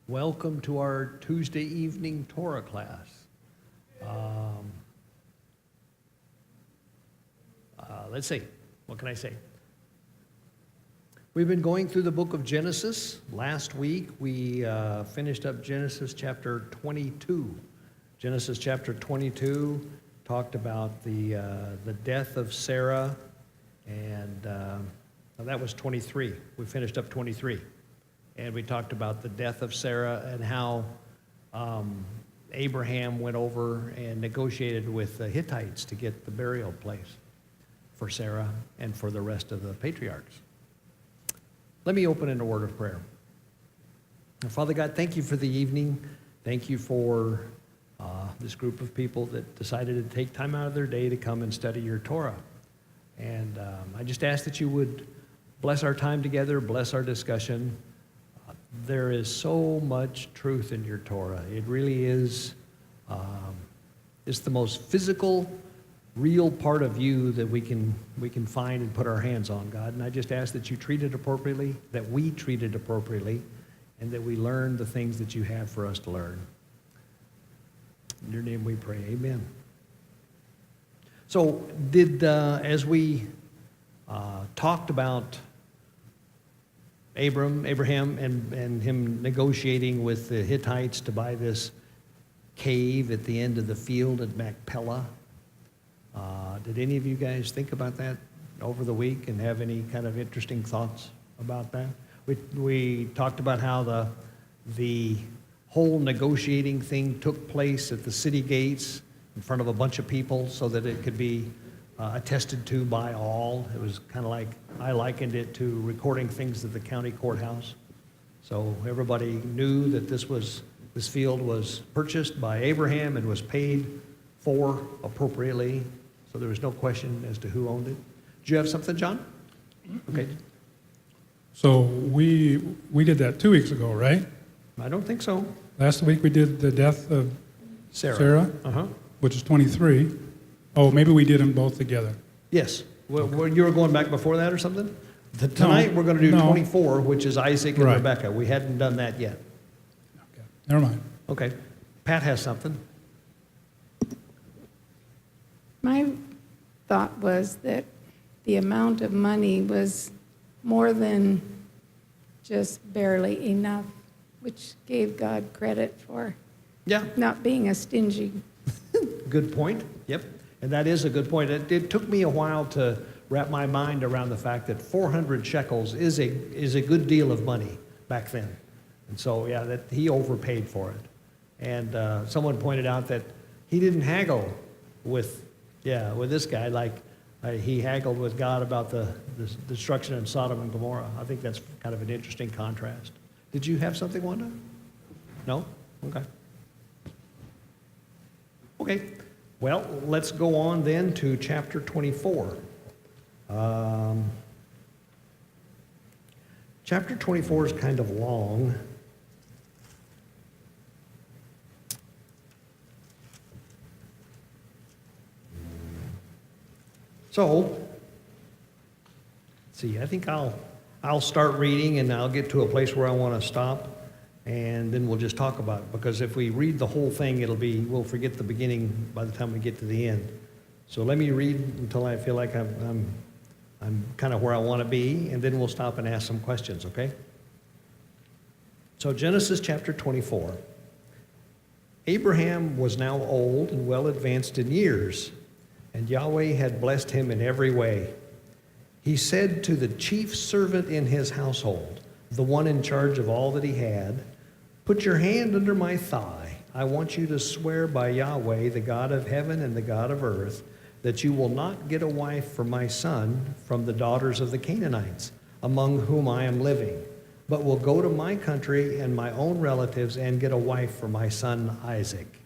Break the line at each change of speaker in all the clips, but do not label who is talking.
Welcome to our Tuesday evening Torah class. Let's see, what can I say? We've been going through the book of Genesis. Last week we finished up Genesis chapter 22. Genesis chapter 22 talked about the death of Sarah, and that was 23. We finished up 23. And we talked about the death of Sarah and how Abraham went over and negotiated with the Hittites to get the burial place for Sarah and for the rest of the patriarchs. Let me open in a word of prayer. Father God, thank you for the evening. Thank you for this group of people that decided to take time out of their day to come and study your Torah. And I just ask that you would bless our time together, bless our discussion. There is so much truth in your Torah. It really is. It's the most physical, real part of you that we can find and put our hands on, God. And I just ask that you treat it appropriately, that we treat it appropriately, and that we learn the things that you have for us to learn. In your name we pray, amen. So as we talked about Abraham and him negotiating with the Hittites to buy this cave at the end of the field at Machpelah. Did any of you guys think about that over the week and have any kind of interesting thoughts about that? We talked about how the whole negotiating thing took place at the city gates in front of a bunch of people so that it could be attested to by all. It was kind of like, I likened it to recording things at the county courthouse. So everybody knew that this field was purchased by Abraham and was paid for appropriately. So there was no question as to who owned it. Do you have something, John? Okay.
So we did that 2 weeks ago, right?
I don't think so.
Last week we did the death of
Sarah.
Which is 23. Oh, maybe we did them both together.
Yes. Well, you were going back before that or something? Tonight we're going to do 24, which is Isaac and Rebekah. We hadn't done that yet.
Okay. Never mind.
Okay. Pat has something.
My thought was that the amount of money was more than just barely enough, which gave God credit for not being a stingy.
Good point. Yep. And that is a good point. It took me a while to wrap my mind around the fact that 400 shekels is a good deal of money back then. And so, that he overpaid for it. And someone pointed out that he didn't haggle with this guy like he haggled with God about the destruction in Sodom and Gomorrah. I think that's kind of an interesting contrast. Did you have something, Wanda? No? Okay. Okay. Well, let's go on then to chapter 24. Chapter 24 is kind of long. So, let's see, I think I'll start reading and I'll get to a place where I want to stop. And then we'll just talk about it, because if we read the whole thing, we'll forget the beginning by the time we get to the end. So let me read until I feel like I'm kind of where I want to be, and then we'll stop and ask some questions, okay? So Genesis chapter 24. Abraham was now old and well advanced in years, and Yahweh had blessed him in every way. He said to the chief servant in his household, the one in charge of all that he had, "Put your hand under my thigh. I want you to swear by Yahweh, the God of heaven and the God of earth, that you will not get a wife for my son from the daughters of the Canaanites, among whom I am living, but will go to my country and my own relatives and get a wife for my son Isaac."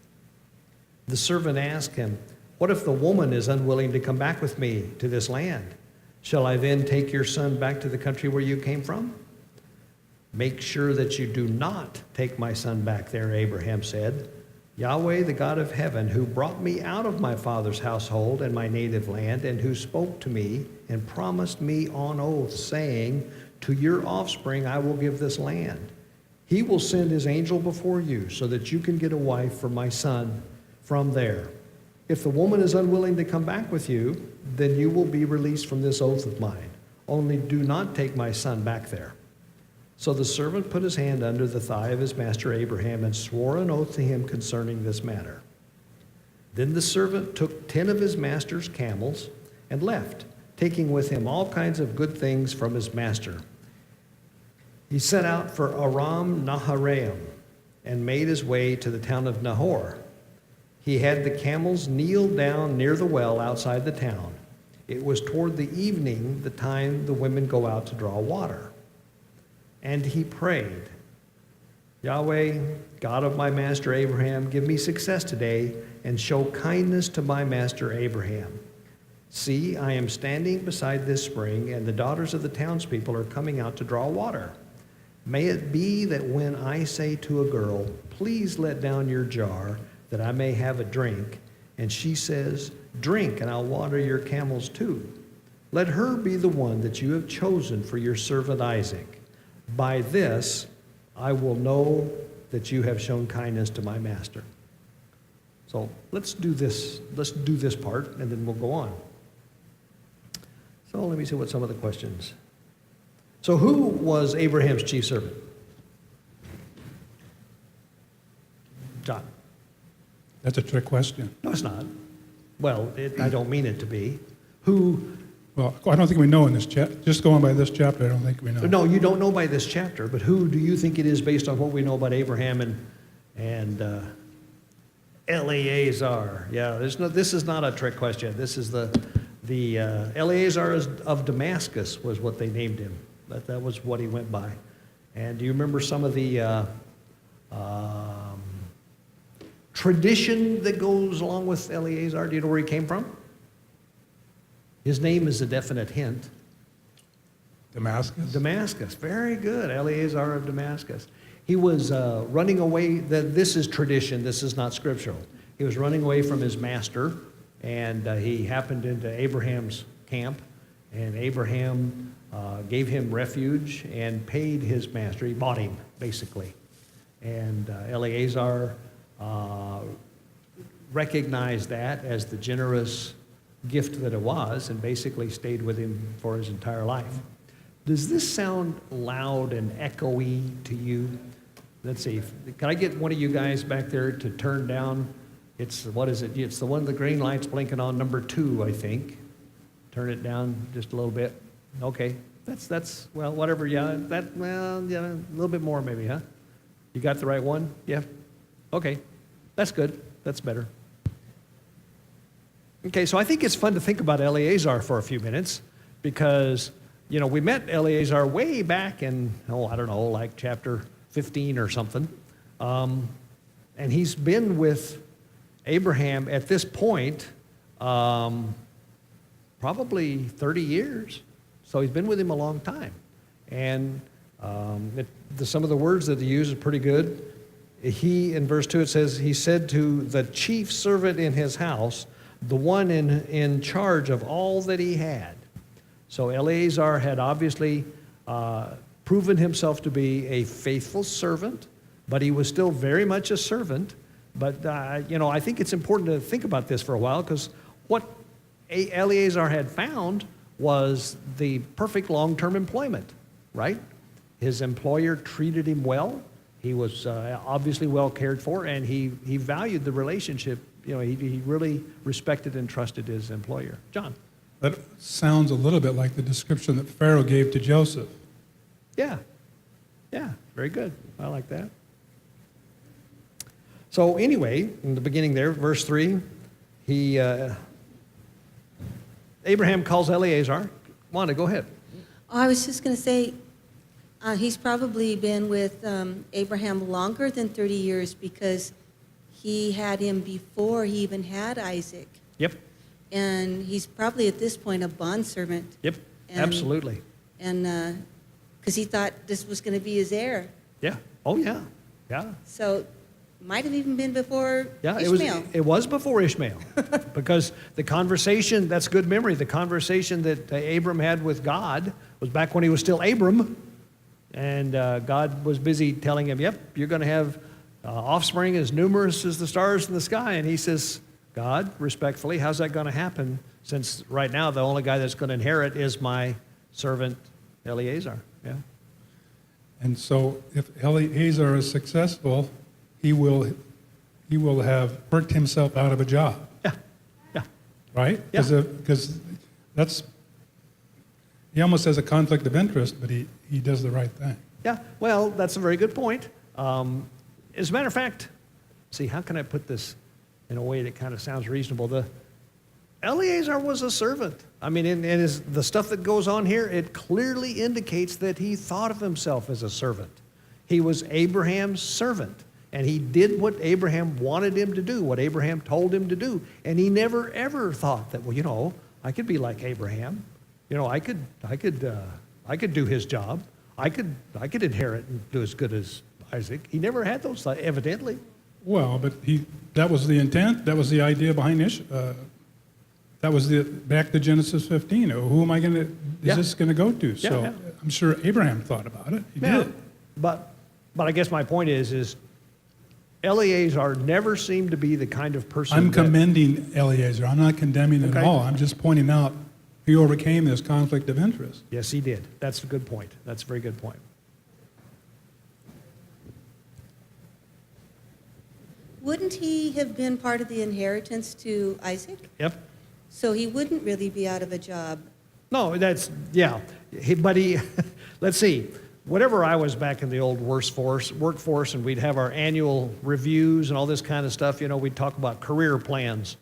The servant asked him, "What if the woman is unwilling to come back with me to this land? Shall I then take your son back to the country where you came from?" "Make sure that you do not take my son back there," Abraham said. "Yahweh, the God of heaven, who brought me out of my father's household and my native land, and who spoke to me and promised me on oath, saying, 'To your offspring I will give this land.' He will send his angel before you so that you can get a wife for my son from there. If the woman is unwilling to come back with you, then you will be released from this oath of mine. Only do not take my son back there." So the servant put his hand under the thigh of his master Abraham and swore an oath to him concerning this matter. Then the servant took 10 of his master's camels and left, taking with him all kinds of good things from his master. He set out for Aram Naharaim and made his way to the town of Nahor. He had the camels kneel down near the well outside the town. It was toward the evening, the time the women go out to draw water. And he prayed, "Yahweh, God of my master Abraham, give me success today and show kindness to my master Abraham. See, I am standing beside this spring, and the daughters of the townspeople are coming out to draw water. May it be that when I say to a girl, 'Please let down your jar that I may have a drink,' and she says, 'Drink, and I'll water your camels too,' let her be the one that you have chosen for your servant Isaac. By this I will know that you have shown kindness to my master." So let's do this part, and then we'll go on. So let me see what some of the questions. So who was Abraham's chief servant? John.
That's a trick question.
No, it's not. Well, I don't mean it to be. Who?
Well, I don't think we know in this chapter. Just going by this chapter, I don't think we know.
No, you don't know by this chapter, but who do you think it is based on what we know about Abraham and Eleazar? Yeah, this is not a trick question. This is the Eleazar of Damascus was what they named him. That was what he went by. And do you remember some of the tradition that goes along with Eleazar? Do you know where he came from? His name is a definite hint.
Damascus?
Damascus. Very good. Eleazar of Damascus. He was running away. This is tradition. This is not scriptural. He was running away from his master, and he happened into Abraham's camp, and Abraham gave him refuge and paid his master. He bought him, basically. And Eleazar recognized that as the generous gift that it was, and basically stayed with him for his entire life. Does this sound loud and echoey to you? Let's see. Can I get one of you guys back there to turn down? What is it? It's the one the green light's blinking on, number 2, I think. Turn it down just a little bit. Okay. That's well, whatever. Yeah, a little bit more maybe, huh? You got the right one? Yeah. Okay. That's good. That's better. Okay, so I think it's fun to think about Eleazar for a few minutes because, we met Eleazar way back in, I don't know, like chapter 15 or something. And he's been with Abraham at this point probably 30 years. So he's been with him a long time. And some of the words that he uses are pretty good. In verse 2, it says, he said to the chief servant in his house, the one in charge of all that he had. So Eleazar had obviously proven himself to be a faithful servant, but he was still very much a servant. But, I think it's important to think about this for a while because what Eleazar had found was the perfect long-term employment, right? His employer treated him well. He was obviously well cared for, and he valued the relationship. He really respected and trusted his employer. John?
That sounds a little bit like the description that Pharaoh gave to Joseph.
Yeah, very good. I like that. So anyway, in the beginning there, verse 3, Abraham calls Eleazar. Wanda, go ahead.
I was just going to say, he's probably been with Abraham longer than 30 years because he had him before he even had Isaac.
Yep.
And he's probably at this point a bondservant.
Yep, absolutely.
And because he thought this was going to be his heir.
Yeah. Oh, yeah. Yeah.
So might have even been before
Yeah,
Ishmael.
it was before Ishmael. Because the conversation, that's good memory, the conversation that Abram had with God was back when he was still Abram. And God was busy telling him, yep, you're going to have offspring as numerous as the stars in the sky. And he says, God, respectfully, how's that going to happen since right now the only guy that's going to inherit is my servant Eleazar? Yeah.
And so if Eleazar is successful, he will have worked himself out of a job,
Yeah. Yeah.
right?
Yeah.
Because that's, he almost has a conflict of interest, but he does the right thing.
Yeah. Well, that's a very good point. As a matter of fact, see, how can I put this in a way that kind of sounds reasonable? Eleazar was a servant. I mean, in the stuff that goes on here, it clearly indicates that he thought of himself as a servant. He was Abraham's servant, and he did what Abraham wanted him to do, what Abraham told him to do. And he never, ever thought that, well, I could be like Abraham. I could do his job. I could inherit and do as good as Isaac. He never had those thoughts, evidently.
Well, but that was the intent, that was the idea behind that was back to Genesis 15. Who am I going to,
Yeah.
is this going to go to?
Yeah,
So
yeah.
I'm sure Abraham thought about it. He
Yeah.
did.
But I guess my point is Eleazar never seemed to be the kind of person
I'm
that,
commending Eleazar. I'm not condemning it
Okay.
at all. I'm just pointing out he overcame this conflict of interest.
Yes, he did. That's a good point. That's a very good point.
Wouldn't he have been part of the inheritance to Isaac?
Yep.
So he wouldn't really be out of a job.
No, yeah. But let's see. Whenever I was back in the old workforce, and we'd have our annual reviews and all this kind of stuff, we'd talk about career plans.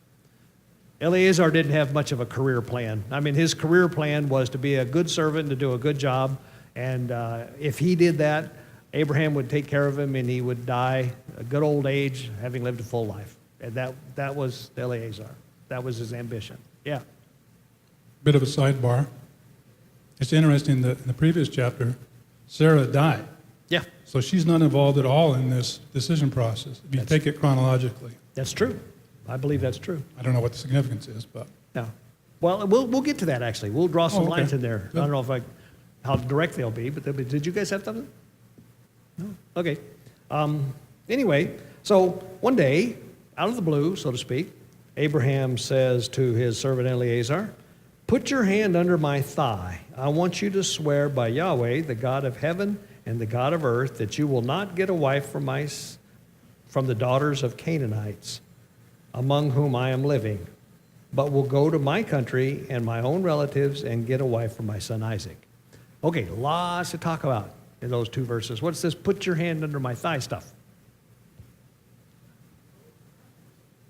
Eleazar didn't have much of a career plan. I mean, his career plan was to be a good servant and to do a good job. And if he did that, Abraham would take care of him and he would die a good old age, having lived a full life. And that was Eleazar. That was his ambition. Yeah.
Bit of a sidebar. It's interesting that in the previous chapter, Sarah died.
Yeah.
So she's not involved at all in this decision process, if you take it chronologically.
That's true. I believe that's true.
I don't know what the significance is, but
Yeah. Well, we'll get to that, actually. We'll draw some
okay.
lines in there.
Good.
I don't know how direct they'll be, but did you guys have something? No? Okay. Anyway, so one day, out of the blue, so to speak, Abraham says to his servant Eleazar, "Put your hand under my thigh. I want you to swear by Yahweh, the God of heaven and the God of earth, that you will not get a wife from the daughters of Canaanites, among whom I am living, but will go to my country and my own relatives and get a wife for my son Isaac." Okay, lots to talk about in those two verses. What's this "put your hand under my thigh" stuff?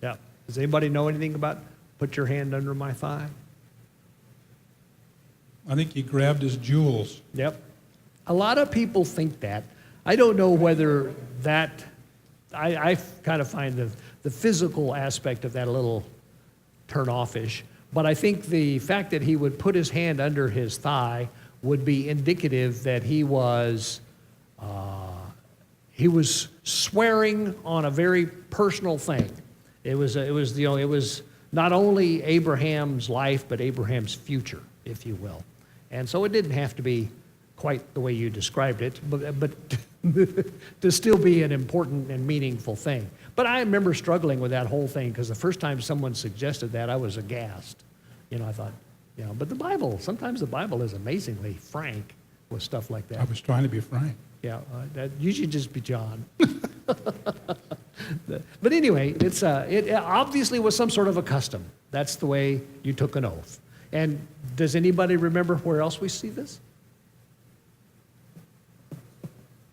Yeah. Does anybody know anything about "put your hand under my thigh"?
I think he grabbed his jewels.
Yep. A lot of people think that. I don't know whether that, I kind of find the physical aspect of that a little turn-off-ish, but I think the fact that he would put his hand under his thigh would be indicative that he was swearing on a very personal thing. It was not only Abraham's life, but Abraham's future, if you will. And so it didn't have to be quite the way you described it, but to still be an important and meaningful thing. But I remember struggling with that whole thing because the first time someone suggested that, I was aghast. I thought, but sometimes the Bible is amazingly frank with stuff like that.
I was trying to be frank.
Yeah, you should just be John. But anyway, it obviously was some sort of a custom. That's the way you took an oath. And does anybody remember where else we see this?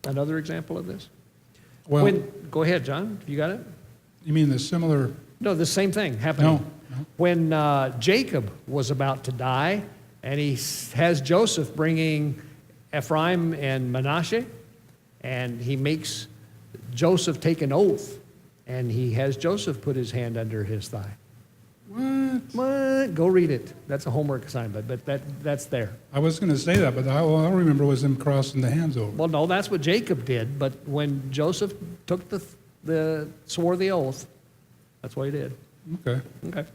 Another example of this?
Well,
Go ahead, John. You got it?
you mean the similar?
No, the same thing happening.
No.
When Jacob was about to die, and he has Joseph bringing Ephraim and Manasseh, and he makes Joseph take an oath, and he has Joseph put his hand under his thigh. What? Go read it. That's a homework assignment, but that's there.
I was going to say that, but all I remember was him crossing the hands over.
Well, no, that's what Jacob did, but when Joseph took swore the oath, that's what he did.
Okay.
Okay.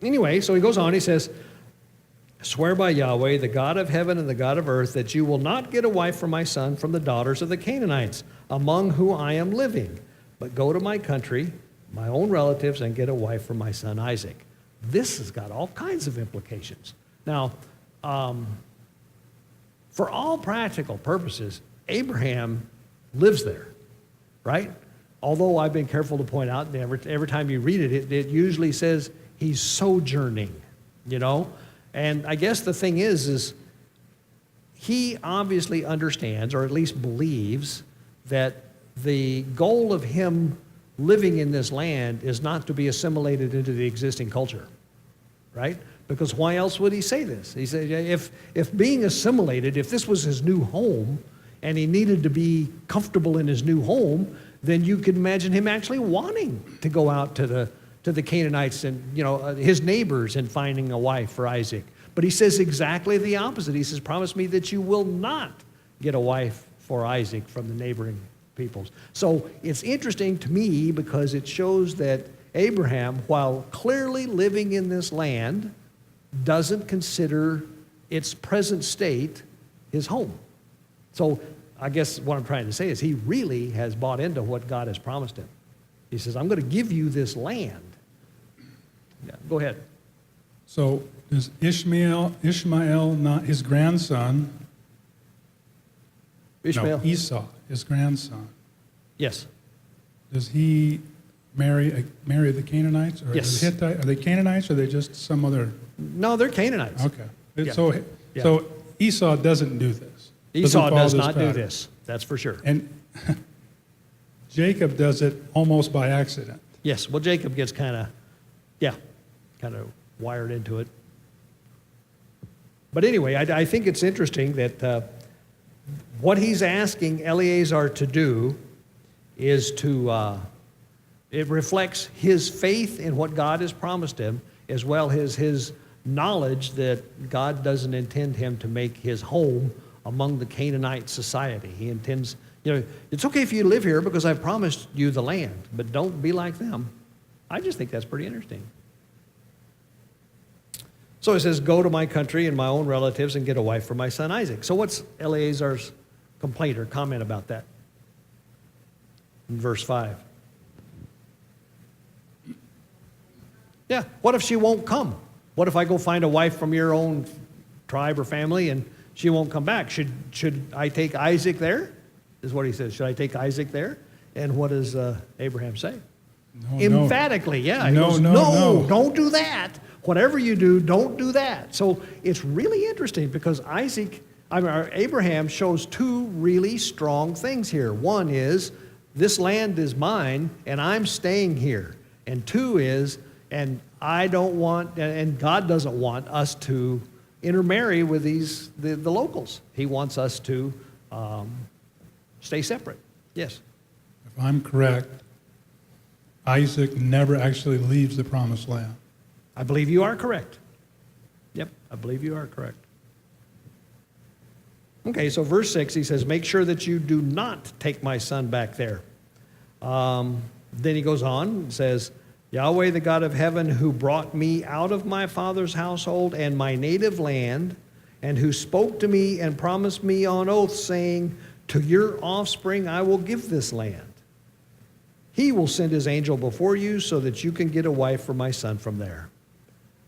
Anyway, so he goes on, he says, swear by Yahweh, the God of heaven and the God of earth, that you will not get a wife for my son from the daughters of the Canaanites, among whom I am living, but go to my country, my own relatives, and get a wife for my son Isaac. This has got all kinds of implications. Now, for all practical purposes, Abraham lives there, right? Although I've been careful to point out, every time you read it, it usually says he's sojourning, you know? And I guess the thing is he obviously understands, or at least believes, that the goal of him living in this land is not to be assimilated into the existing culture, right? Because why else would he say this? He said, if being assimilated, if this was his new home, and he needed to be comfortable in his new home, then you could imagine him actually wanting to go out to the Canaanites and, you know, his neighbors and finding a wife for Isaac. But he says exactly the opposite. He says, promise me that you will not get a wife for Isaac from the neighboring peoples. So it's interesting to me because it shows that Abraham, while clearly living in this land, doesn't consider its present state his home. So I guess what I'm trying to say is he really has bought into what God has promised him. He says, I'm going to give you this land. Yeah, go ahead.
So is Ishmael not his grandson?
Ishmael?
No, Esau, his grandson.
Yes.
Does he marry the Canaanites? Or
Yes.
the Hittite? Are they Canaanites or are they just some other?
No, they're Canaanites.
Okay.
Yeah.
So Esau doesn't do this.
Esau
Doesn't
does
follow
not do
pattern.
this. That's for sure.
And Jacob does it almost by accident.
Yes. Well, Jacob gets kind of wired into it. But anyway, I think it's interesting that what he's asking Eleazar to do is it reflects his faith in what God has promised him, as well as his knowledge that God doesn't intend him to make his home among the Canaanite society. He intends, you know, it's okay if you live here because I've promised you the land, but don't be like them. I just think that's pretty interesting. So it says, go to my country and my own relatives and get a wife for my son Isaac. So what's Eleazar's complaint or comment about that? In verse 5. Yeah, what if she won't come? What if I go find a wife from your own tribe or family and she won't come back? Should I take Isaac there? Is what he says. Should I take Isaac there? And what does Abraham say?
No,
Emphatically, yeah. He
No,
goes,
no.
don't do that. Whatever you do, don't do that. So it's really interesting because Abraham shows two really strong things here. One is, this land is mine and I'm staying here. And two is, and I don't want, and God doesn't want us to intermarry with the locals. He wants us to stay separate. Yes.
If I'm correct, Isaac never actually leaves the promised land.
I believe you are correct. Yep, I believe you are correct. Okay, so verse 6, he says, make sure that you do not take my son back there. Then he goes on and says, Yahweh, the God of heaven, who brought me out of my father's household and my native land, and who spoke to me and promised me on oath, saying, to your offspring I will give this land. He will send his angel before you so that you can get a wife for my son from there.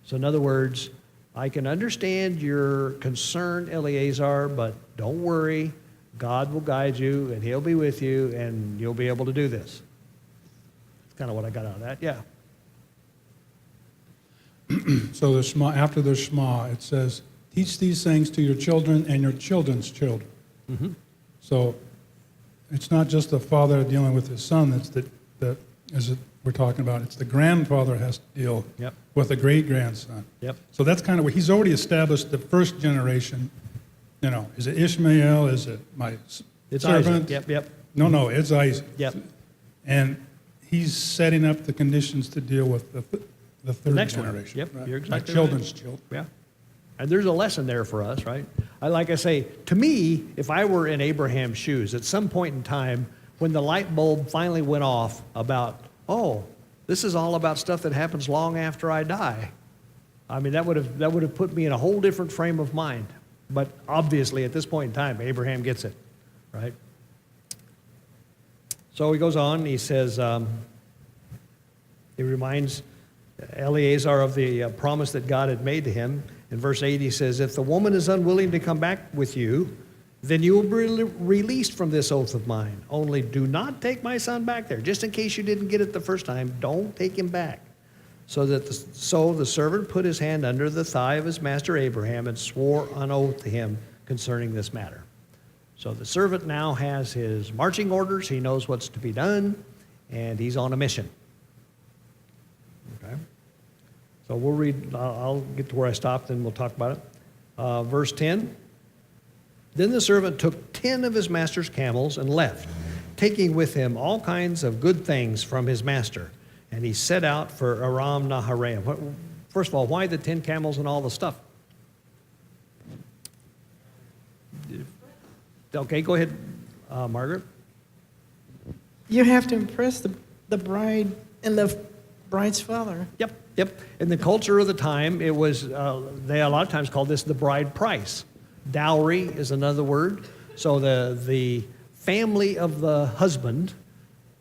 So in other words, I can understand your concern, Eleazar, but don't worry. God will guide you, and he'll be with you, and you'll be able to do this. That's kind of what I got out of that, yeah.
So the Shema, after the Shema, it says, teach these things to your children and your children's children.
Mm-hmm.
So it's not just the father dealing with his son, it's we're talking about, it's the grandfather has to deal
Yep.
with the great-grandson.
Yep.
So that's kind of what, he's already established the first generation. You know, is it Ishmael? Is it my
It's
servant?
Isaac. Yep.
No, it's Isaac.
Yep.
And he's setting up the conditions to deal with the third
next one.
generation.
Yep,
right?
you're exactly
My children's children.
Yeah. And there's a lesson there for us, right? Like I say, to me, if I were in Abraham's shoes, at some point in time, when the light bulb finally went off about, oh, this is all about stuff that happens long after I die, I mean, that would have put me in a whole different frame of mind. But obviously, at this point in time, Abraham gets it, right? So he goes on. He says, he reminds Eleazar of the promise that God had made to him. In verse 8, he says, if the woman is unwilling to come back with you, then you will be released from this oath of mine. Only do not take my son back there. Just in case you didn't get it the first time, don't take him back. So the servant put his hand under the thigh of his master Abraham and swore an oath to him concerning this matter. So the servant now has his marching orders. He knows what's to be done, and he's on a mission. Okay? So we'll read, I'll get to where I stopped, and we'll talk about it. Verse 10. Then the servant took 10 of his master's camels and left, taking with him all kinds of good things from his master. And he set out for Aram Naharaim. First of all, why the 10 camels and all the stuff? Okay, go ahead, Margaret.
You have to impress the bride and the bride's father.
Yep. In the culture of the time, it was, they a lot of times called this the bride price. Dowry is another word. So the family of the husband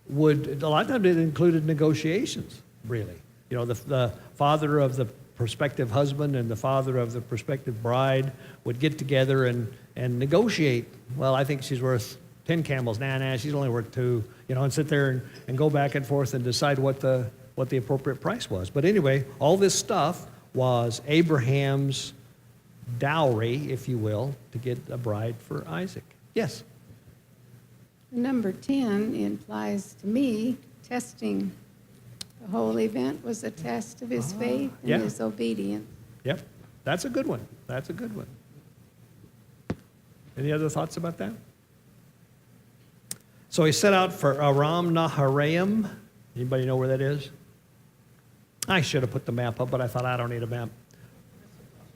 would, a lot of times it included negotiations, really. You know, the father of the prospective husband and the father of the prospective bride would get together and negotiate. Well, I think she's worth 10 camels. Nah, she's only worth 2. You know, and sit there and go back and forth and decide what the appropriate price was. But anyway, all this stuff was Abraham's dowry, if you will, to get a bride for Isaac. Yes?
Number 10 implies to me testing. The whole event was a test of his faith and
yeah.
his obedience.
Yep. That's a good one. Any other thoughts about that? So he set out for Aram Naharaim. Anybody know where that is? I should have put the map up, but I thought I don't need a map.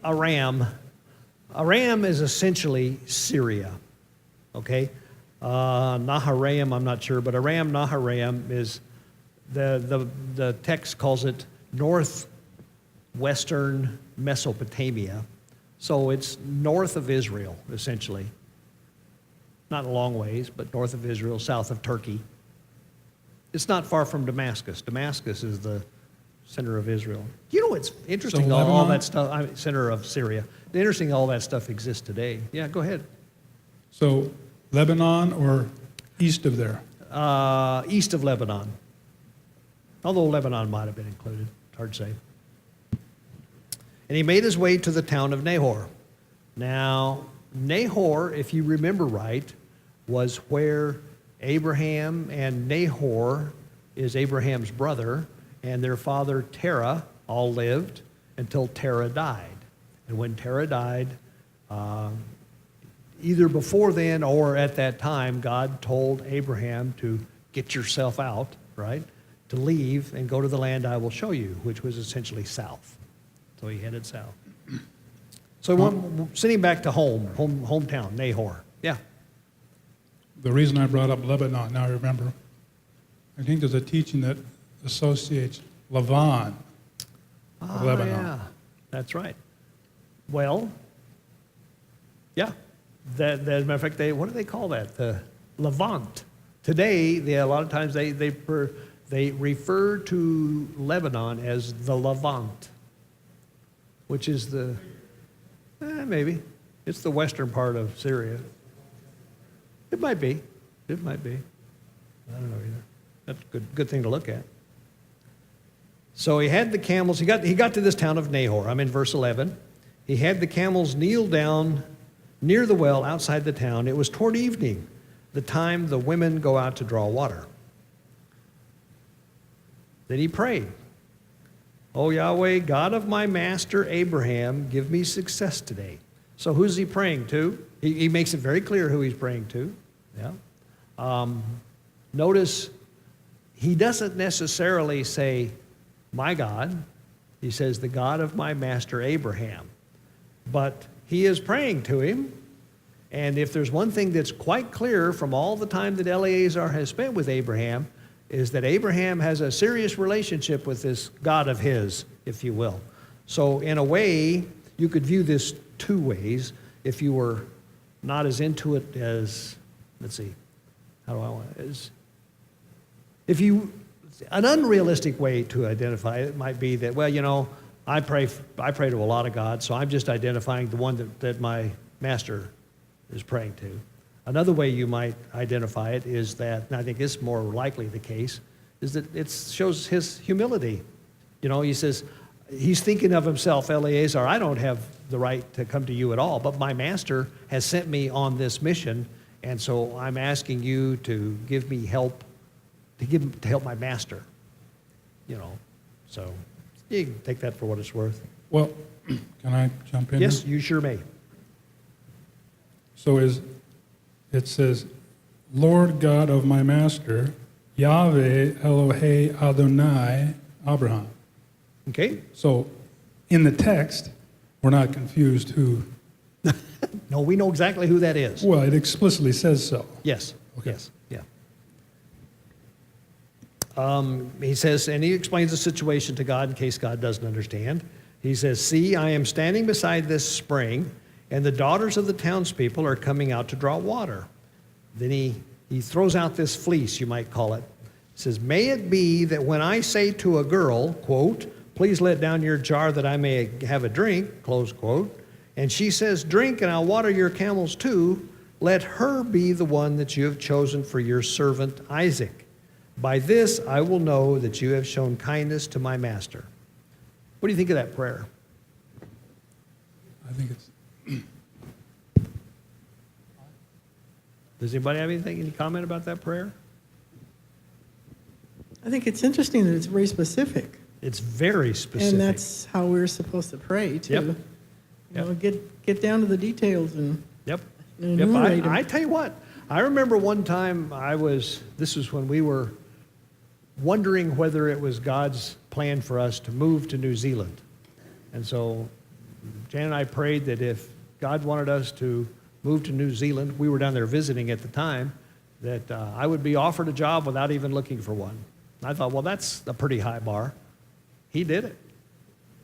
Aram is essentially Syria, okay? Naharaim, I'm not sure, but Aram Naharaim is, the text calls it northwestern Mesopotamia. So it's north of Israel, essentially. Not a long ways, but north of Israel, south of Turkey. It's not far from Damascus. Damascus is the center of Israel. You know what's interesting?
So
all that
Lebanon?
stuff, center of Syria. The interesting all that stuff exists today. Yeah, go ahead.
So Lebanon or east of there?
East of Lebanon. Although Lebanon might have been included. It's hard to say. And he made his way to the town of Nahor. Now, Nahor, if you remember right, was where Abraham and Nahor is Abraham's brother, and their father Terah all lived until Terah died. And when Terah died, either before then or at that time, God told Abraham to get yourself out, right? To leave and go to the land I will show you, which was essentially south. So he headed south. So sending back to hometown, Nahor. Yeah.
The reason I brought up Lebanon, now I remember, I think there's a teaching that associates Lavan of Lebanon.
Yeah, that's right. Well, yeah. As a matter of fact, what do they call that? The Levant. Today, a lot of times they refer to Lebanon as the Levant, which is maybe. It's the western part of Syria. It might be. I don't know either. That's a good thing to look at. So he had the camels. He got to this town of Nahor. I'm in verse 11. He had the camels kneel down near the well outside the town. It was toward evening, the time the women go out to draw water. Then he prayed, "O Yahweh, God of my master Abraham, give me success today." So who's he praying to? He makes it very clear who he's praying to. Yeah. Notice he doesn't necessarily say, "My God." He says, "The God of my master Abraham." But he is praying to him. And if there's one thing that's quite clear from all the time that Eleazar has spent with Abraham, is that Abraham has a serious relationship with this God of his, if you will. So in a way, you could view this two ways. If you were not as into it as, let's see, how do I want it? If you, an unrealistic way to identify it might be that, well, you know, I pray to a lot of gods, so I'm just identifying the one that my master is praying to. Another way you might identify it is that, and I think it's more likely the case, is that it shows his humility. You know, he says, he's thinking of himself, Eleazar, I don't have the right to come to you at all, but my master has sent me on this mission, and so I'm asking you to give me help, to help my master. You know, so you can take that for what it's worth.
Well, can I jump in?
Yes,
here?
you sure may.
So it says, Lord God of my master, Yahweh Elohe Adonai Abraham.
Okay?
So in the text, we're not confused who.
No, we know exactly who that is.
Well, it explicitly says so.
Yes.
Okay.
Yes. Yeah. He says, and he explains the situation to God in case God doesn't understand. He says, see, I am standing beside this spring, and the daughters of the townspeople are coming out to draw water. Then he throws out this fleece, you might call it. He says, may it be that when I say to a girl, quote, please let down your jar that I may have a drink, close quote, and she says, drink and I'll water your camels too, let her be the one that you have chosen for your servant Isaac. By this I will know that you have shown kindness to my master. What do you think of that prayer?
I think it's,
Does anybody have anything, any comment about that prayer?
I think it's interesting that it's very specific.
It's very specific.
And that's how we're supposed to pray, too.
Yep.
You know, get down to the details and
Yep.
enumerate 'em.
I tell you what, I remember one time this was when we were wondering whether it was God's plan for us to move to New Zealand. And so Jan and I prayed that if God wanted us to move to New Zealand, we were down there visiting at the time, that I would be offered a job without even looking for one. And I thought, well, that's a pretty high bar. He did it.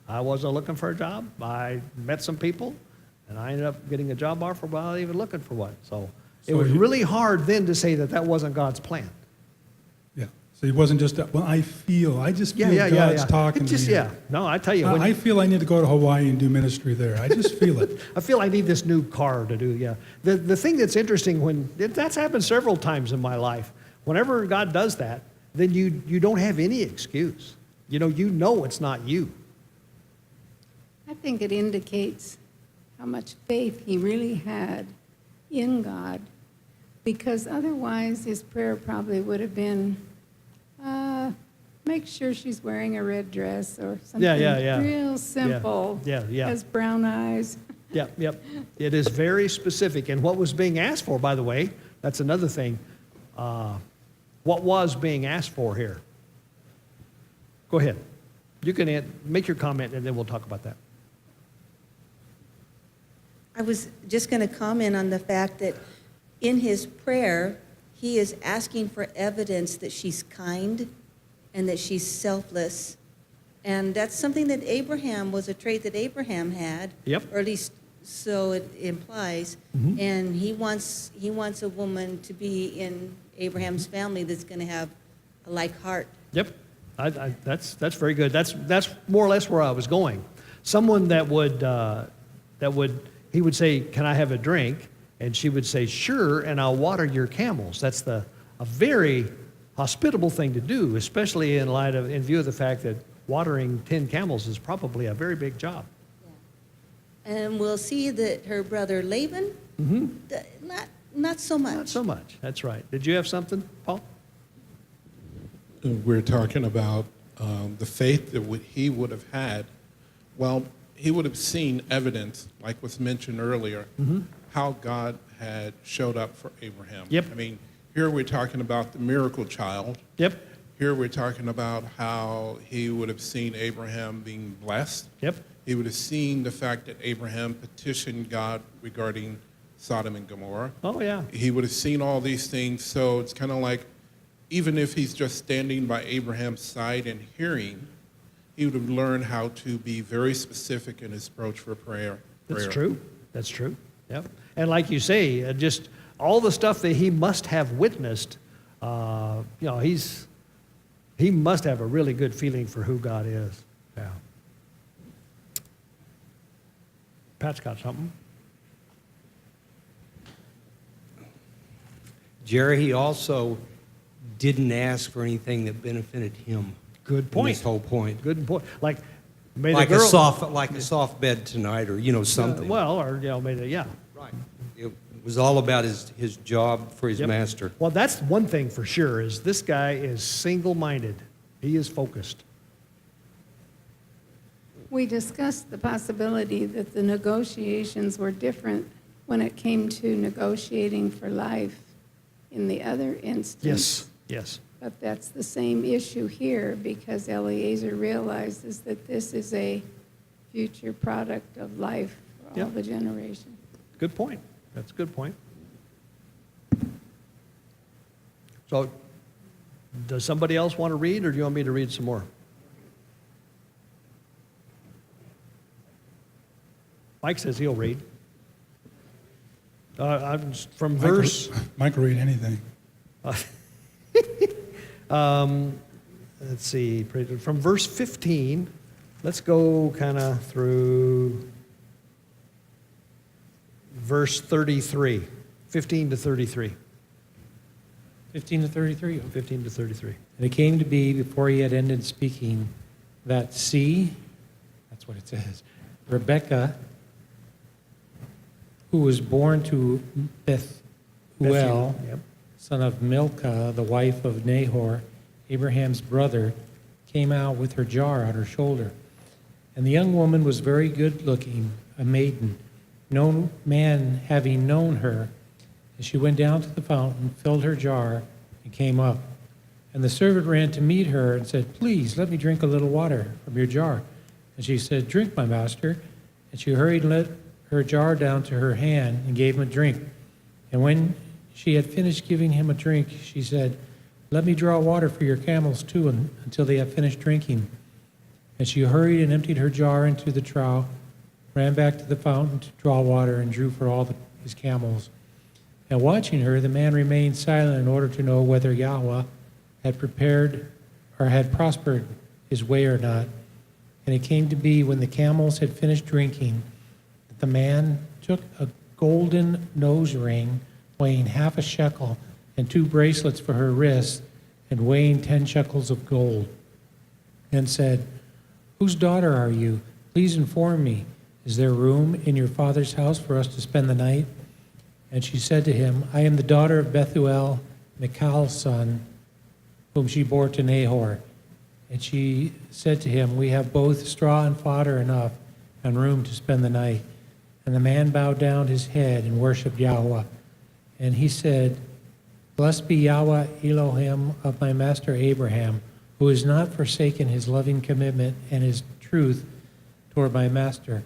I wasn't looking for a job. I met some people, and I ended up getting a job offer without even looking for one. So it was really hard then to say that that wasn't God's plan.
yeah. So it wasn't just that, well, I just feel God's talking to me.
Yeah. No, I tell you.
I feel I need to go to Hawaii and do ministry there. I just feel it.
I feel I need this new car to do, yeah. The thing that's interesting, that's happened several times in my life. Whenever God does that, then you don't have any excuse. You know it's not you.
I think it indicates how much faith he really had in God, because otherwise his prayer probably would have been, make sure she's wearing a red dress or something real simple,
Yeah.
has brown eyes.
Yep. It is very specific. And what was being asked for, by the way, that's another thing. What was being asked for here? Go ahead. You can make your comment, and then we'll talk about that.
I was just going to comment on the fact that in his prayer, he is asking for evidence that she's kind and that she's selfless. And that's something that was a trait that Abraham had.
Yep.
Or at least so it implies.
Mhm.
And he wants a woman to be in Abraham's family that's going to have a like heart.
Yep, that's very good. That's more or less where I was going. Someone that would he would say, "Can I have a drink?" And she would say, "Sure, and I'll water your camels." That's a very hospitable thing to do, especially in view of the fact that watering 10 camels is probably a very big job.
And we'll see that her brother Laban, not so much.
Not so much. That's right. Did you have something, Paul?
We're talking about the faith that he would have had. Well, he would have seen evidence, like was mentioned earlier, how God had showed up for Abraham.
Yep.
I mean, here we're talking about the miracle child.
Yep.
Here we're talking about how he would have seen Abraham being blessed.
Yep.
He would have seen the fact that Abraham petitioned God regarding Sodom and Gomorrah.
Oh, yeah.
He would have seen all these things. So it's kind of like, even if he's just standing by Abraham's side and hearing, he would have learned how to be very specific in his approach for prayer.
That's true. That's true. Yep. And like you say, just all the stuff that he must have witnessed, he must have a really good feeling for who God is. Yeah. Pat's got something.
Jerry, he also didn't ask for anything that benefited him.
Good
in
point.
This whole point.
Good point. Like, may
Like
the girl,
a soft bed tonight, or something.
yeah.
Right. It was all about his job for his
Yep.
master.
Well, that's one thing for sure, is this guy is single-minded. He is focused.
We discussed the possibility that the negotiations were different when it came to negotiating for life in the other instance.
Yes, yes.
But that's the same issue here, because Eliezer realizes that this is a future product of life for all
Yep.
the generations.
Good point. That's a good point. So, does somebody else want to read, or do you want me to read some more? Mike says he'll read. From verse.
Mike will read anything.
Let's see, from verse 15, let's go kind of through verse 33, 15 to 33.
15 to 33.
15 to 33.
And it came to be, before he had ended speaking, that see, that's what it says, Rebekah, who was born to Bethuel,
Yep.
son of Milcah, the wife of Nahor, Abraham's brother, came out with her jar on her shoulder. And the young woman was very good looking, a maiden, no man having known her. And she went down to the fountain, filled her jar, and came up. And the servant ran to meet her and said, "Please, let me drink a little water from your jar." And she said, "Drink, my master." And she hurried and let her jar down to her hand and gave him a drink. And when she had finished giving him a drink, she said, "Let me draw water for your camels too, until they have finished drinking." And she hurried and emptied her jar into the trough, ran back to the fountain to draw water, and drew for all his camels. And watching her, the man remained silent in order to know whether Yahweh had prepared or had prospered his way or not. And it came to be, when the camels had finished drinking, that the man took a golden nose ring weighing half a shekel, and 2 bracelets for her wrists, and weighing 10 shekels of gold, and said, "Whose daughter are you? Please inform me. Is there room in your father's house for us to spend the night?" And she said to him, "I am the daughter of Bethuel, Michal's son, whom she bore to Nahor." And she said to him, "We have both straw and fodder enough, and room to spend the night." And the man bowed down his head and worshipped Yahweh. And he said, "Blessed be Yahweh Elohim of my master Abraham, who has not forsaken his loving commitment and his truth toward my master.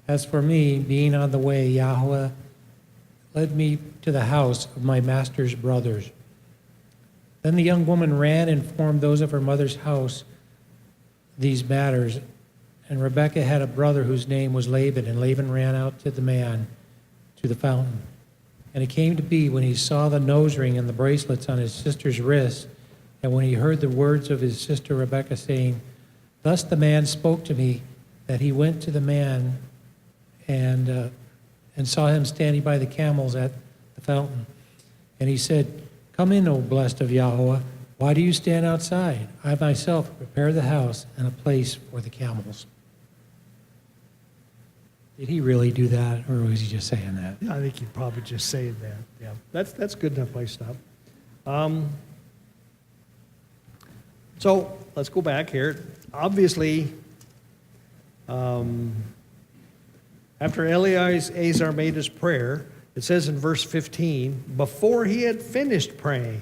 As for me, being on the way, Yahweh led me to the house of my master's brothers." Then the young woman ran and informed those of her mother's house these matters. And Rebekah had a brother whose name was Laban, and Laban ran out to the man to the fountain. And it came to be, when he saw the nose ring and the bracelets on his sister's wrists, and when he heard the words of his sister Rebekah saying, "Thus the man spoke to me," that he went to the man and saw him standing by the camels at the fountain. And he said, "Come in, O blessed of Yahweh. Why do you stand outside? I myself prepare the house and a place for the camels." Did he really do that, or was he just saying that?
Yeah, I think you're probably just saying that. Yeah, that's good enough place to stop. So let's go back here. Obviously, after Eleazar made his prayer, it says in verse 15, before he had finished praying,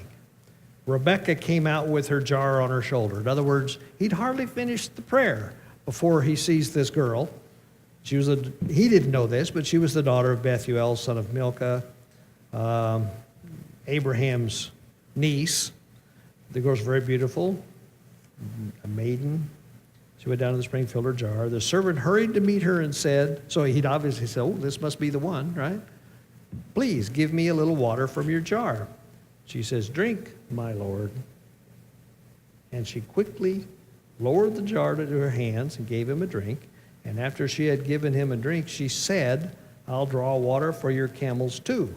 Rebekah came out with her jar on her shoulder. In other words, he'd hardly finished the prayer before he sees this girl. He didn't know this, but she was the daughter of Bethuel, son of Milcah, Abraham's niece. The girl's very beautiful, a maiden. She went down to the spring, filled her jar. The servant hurried to meet her and said, so he'd obviously said, oh, this must be the one, right? Please give me a little water from your jar. She says, drink, my lord. And she quickly lowered the jar to her hands and gave him a drink. And after she had given him a drink, she said, I'll draw water for your camels too,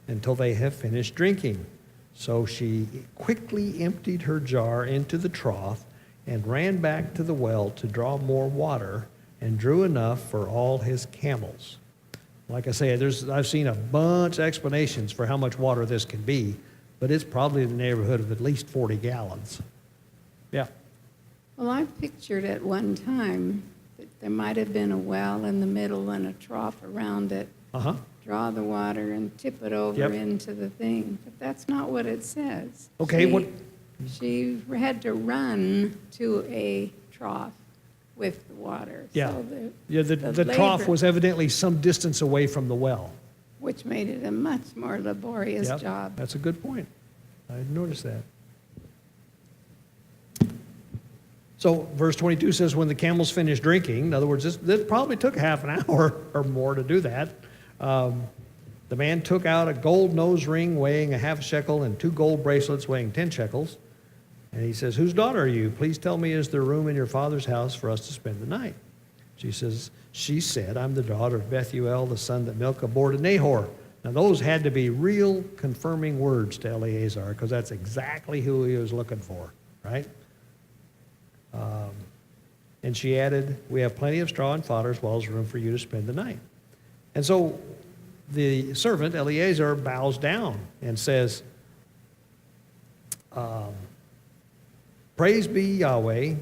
until they have finished drinking. So she quickly emptied her jar into the trough and ran back to the well to draw more water and drew enough for all his camels. Like I say, I've seen a bunch of explanations for how much water this can be, but it's probably in the neighborhood of at least 40 gallons. Yeah.
Well, I pictured at one time that there might have been a well in the middle and a trough around it.
Uh-huh.
Draw the water and tip it over
Yep.
into the thing. But that's not what it says.
Okay,
She had to run to a trough with the water.
Yeah.
So
The trough
labor-
was evidently some distance away from the well.
which made it a much more laborious
Yep,
job.
that's a good point. I didn't notice that. So verse 22 says, when the camels finished drinking, in other words, this probably took half an hour or more to do that. The man took out a gold nose ring weighing a half shekel and 2 gold bracelets weighing 10 shekels. And he says, whose daughter are you? Please tell me, is there room in your father's house for us to spend the night? She said, I'm the daughter of Bethuel, the son that Milcah bore to Nahor. Now those had to be real confirming words to Eleazar, because that's exactly who he was looking for, right? And she added, we have plenty of straw and fodder as well as room for you to spend the night. And so the servant, Eleazar, bows down and says, praise be Yahweh,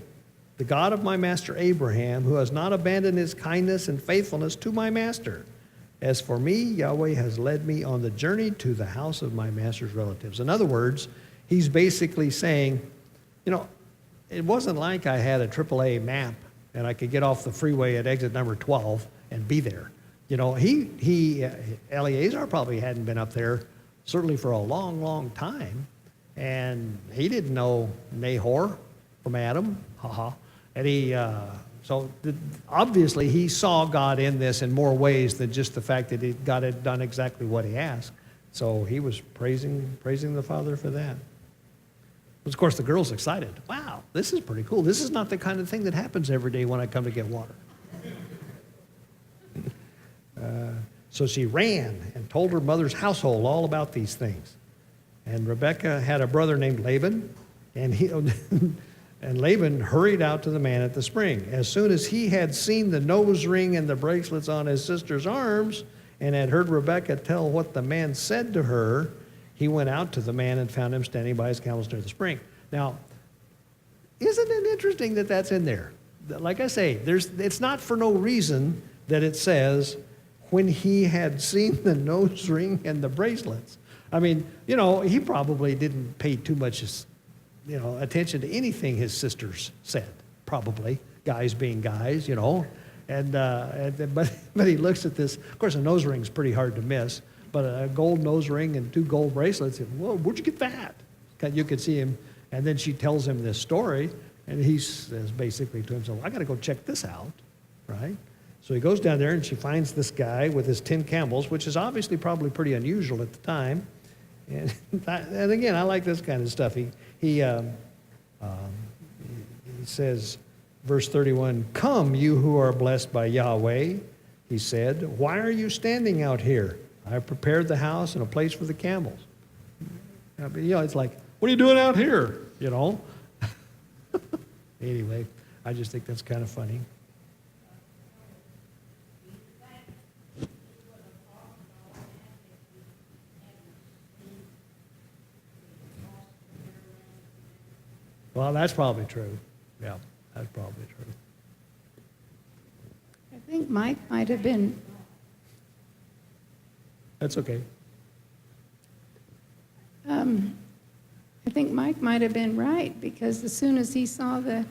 the God of my master Abraham, who has not abandoned his kindness and faithfulness to my master. As for me, Yahweh has led me on the journey to the house of my master's relatives. In other words, he's basically saying, you know, it wasn't like I had a AAA map and I could get off the freeway at exit number 12 and be there. You know, Eleazar probably hadn't been up there certainly for a long, long time. And he didn't know Nahor from Adam. And obviously he saw God in this in more ways than just the fact that God had done exactly what he asked. So he was praising the Father for that. Of course, the girl's excited. Wow, this is pretty cool. This is not the kind of thing that happens every day when I come to get water. So she ran and told her mother's household all about these things. And Rebekah had a brother named Laban, and Laban hurried out to the man at the spring. As soon as he had seen the nose ring and the bracelets on his sister's arms and had heard Rebekah tell what the man said to her, he went out to the man and found him standing by his camels near the spring. Now, isn't it interesting that that's in there? Like I say, it's not for no reason that it says, when he had seen the nose ring and the bracelets. I mean, you know, he probably didn't pay too much, you know, attention to anything his sisters said, probably, guys being guys, you know. But he looks at this. Of course, a nose ring's pretty hard to miss, but a gold nose ring and 2 gold bracelets, whoa, where'd you get that? You could see him, and then she tells him this story, and he says basically to himself, I got to go check this out, right? So he goes down there, and she finds this guy with his 10 camels, which is obviously probably pretty unusual at the time. And again, I like this kind of stuff. He says, verse 31, come, you who are blessed by Yahweh, he said, why are you standing out here? I have prepared the house and a place for the camels. I mean, you know, it's like, what are you doing out here? You know? Anyway, I just think that's kind of funny. Well, that's probably true. Yeah, that's probably true.
I think Mike might have been,
That's okay.
I think Mike might have been right, because as soon as he saw the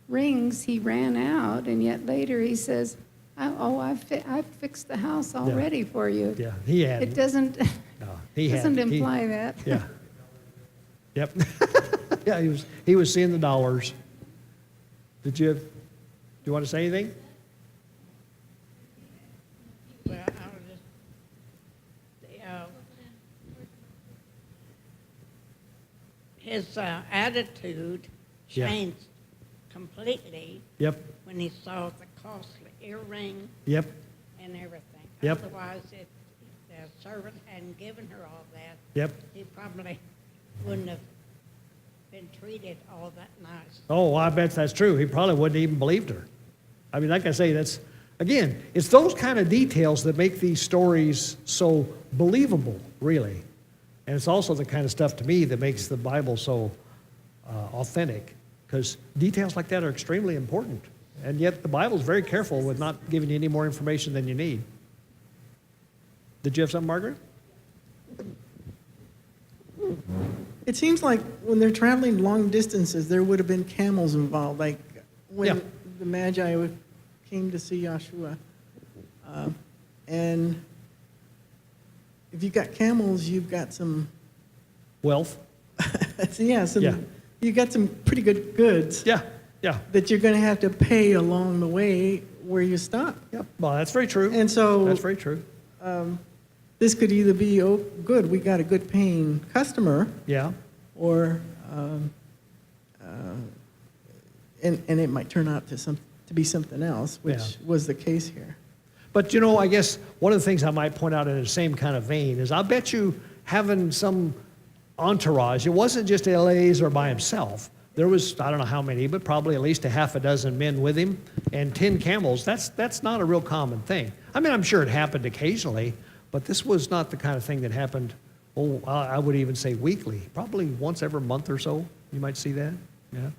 rings, he ran out, and yet later he says, I've fixed the house already for you.
Yeah, he had.
It doesn't, doesn't imply that.
Yeah. Yep. Yeah, he was seeing the dollars. Did you have you want to say anything?
Well, I was just, his attitude
Yeah.
changed completely
Yep,
when he saw the costly earring
yep,
and everything.
Yep.
Otherwise, if the servant hadn't given her all that,
yep.
he probably wouldn't have been treated all that nice.
Oh, I bet that's true. He probably wouldn't even believed her. I mean, like I say, that's, again, it's those kind of details that make these stories so believable, really. And it's also the kind of stuff to me that makes the Bible so authentic, because details like that are extremely important. And yet the Bible's very careful with not giving you any more information than you need. Did you have something, Margaret?
It seems like when they're traveling long distances, there would have been camels involved, like when
Yeah.
the Magi came to see Yahshua. And if you've got camels, you've got some,
Wealth?
yeah,
Yeah.
you got some pretty good goods
Yeah, yeah.
that you're going to have to pay along the way where you stop.
Yep. Well, that's very true.
And so
That's very true.
this could either be, oh, good, we got a good paying customer,
Yeah.
or and it might turn out to be something else, which
Yeah.
was the case here.
But, you know, I guess one of the things I might point out in the same kind of vein is I bet you having some entourage, it wasn't just Eliezer by himself. There was, I don't know how many, but probably at least a half a dozen men with him and 10 camels. That's not a real common thing. I mean, I'm sure it happened occasionally, but this was not the kind of thing that happened, oh, I would even say weekly. Probably once every month or so, you might see that. Yeah.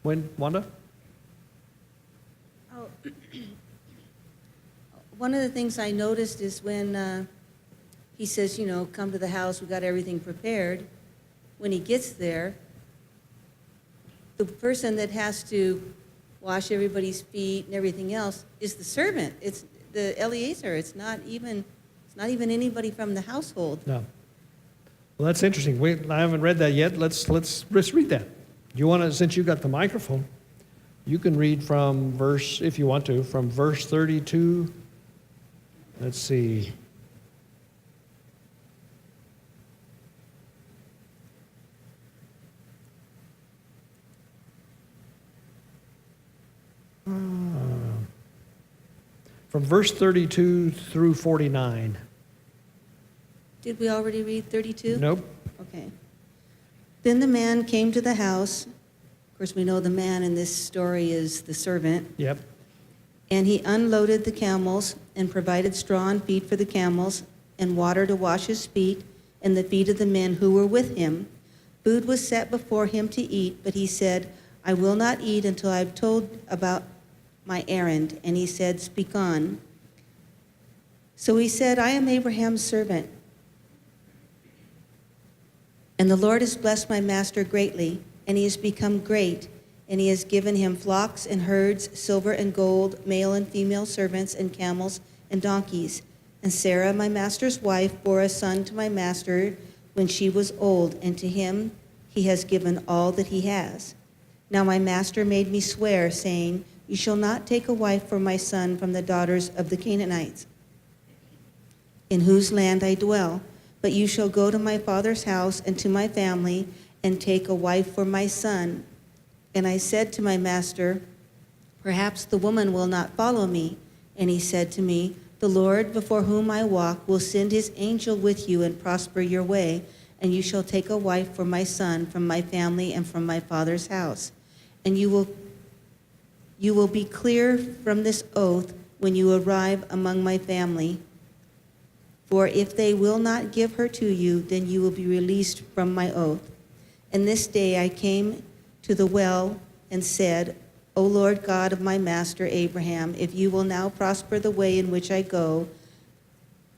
When, Wanda?
Oh, one of the things I noticed is when he says, you know, come to the house, we got everything prepared. When he gets there, the person that has to wash everybody's feet and everything else is the servant. It's the Eliezer. It's not even anybody from the household.
No. Well, that's interesting. I haven't read that yet. Let's read that. You want to, since you got the microphone, you can read from verse, if you want to, from verse 32. Let's see. From verse 32 through 49.
Did we already read 32?
Nope.
Okay. Then the man came to the house. Of course, we know the man in this story is the servant.
Yep.
And he unloaded the camels and provided straw and feed for the camels and water to wash his feet and the feet of the men who were with him. Food was set before him to eat, but he said, I will not eat until I have told about my errand. And he said, speak on. So he said, I am Abraham's servant. And the Lord has blessed my master greatly, and he has become great, and he has given him flocks and herds, silver and gold, male and female servants, and camels and donkeys. And Sarah, my master's wife, bore a son to my master when she was old, and to him he has given all that he has. Now my master made me swear, saying, you shall not take a wife for my son from the daughters of the Canaanites, in whose land I dwell. But you shall go to my father's house and to my family and take a wife for my son. And I said to my master, perhaps the woman will not follow me. And he said to me, the Lord before whom I walk will send his angel with you and prosper your way, and you shall take a wife for my son from my family and from my father's house. And you will be clear from this oath when you arrive among my family. For if they will not give her to you, then you will be released from my oath. And this day I came to the well and said, O Lord God of my master Abraham, if you will now prosper the way in which I go,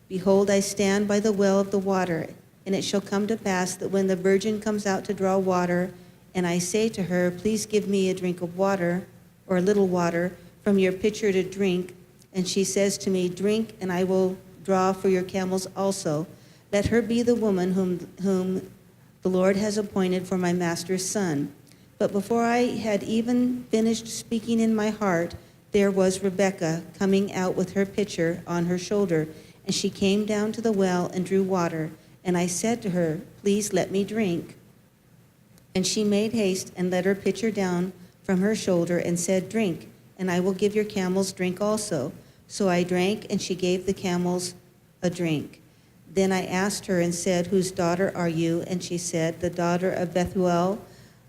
behold, I stand by the well of the water, and it shall come to pass that when the virgin comes out to draw water, and I say to her, please give me a drink of water, or a little water, from your pitcher to drink, and she says to me, drink, and I will draw for your camels also. Let her be the woman whom the Lord has appointed for my master's son. But before I had even finished speaking in my heart, there was Rebekah coming out with her pitcher on her shoulder, and she came down to the well and drew water. And I said to her, "Please let me drink." And she made haste and let her pitcher down from her shoulder and said, "Drink, and I will give your camels drink also." So I drank, and she gave the camels a drink. Then I asked her and said, "Whose daughter are you?" And she said, "The daughter of Bethuel,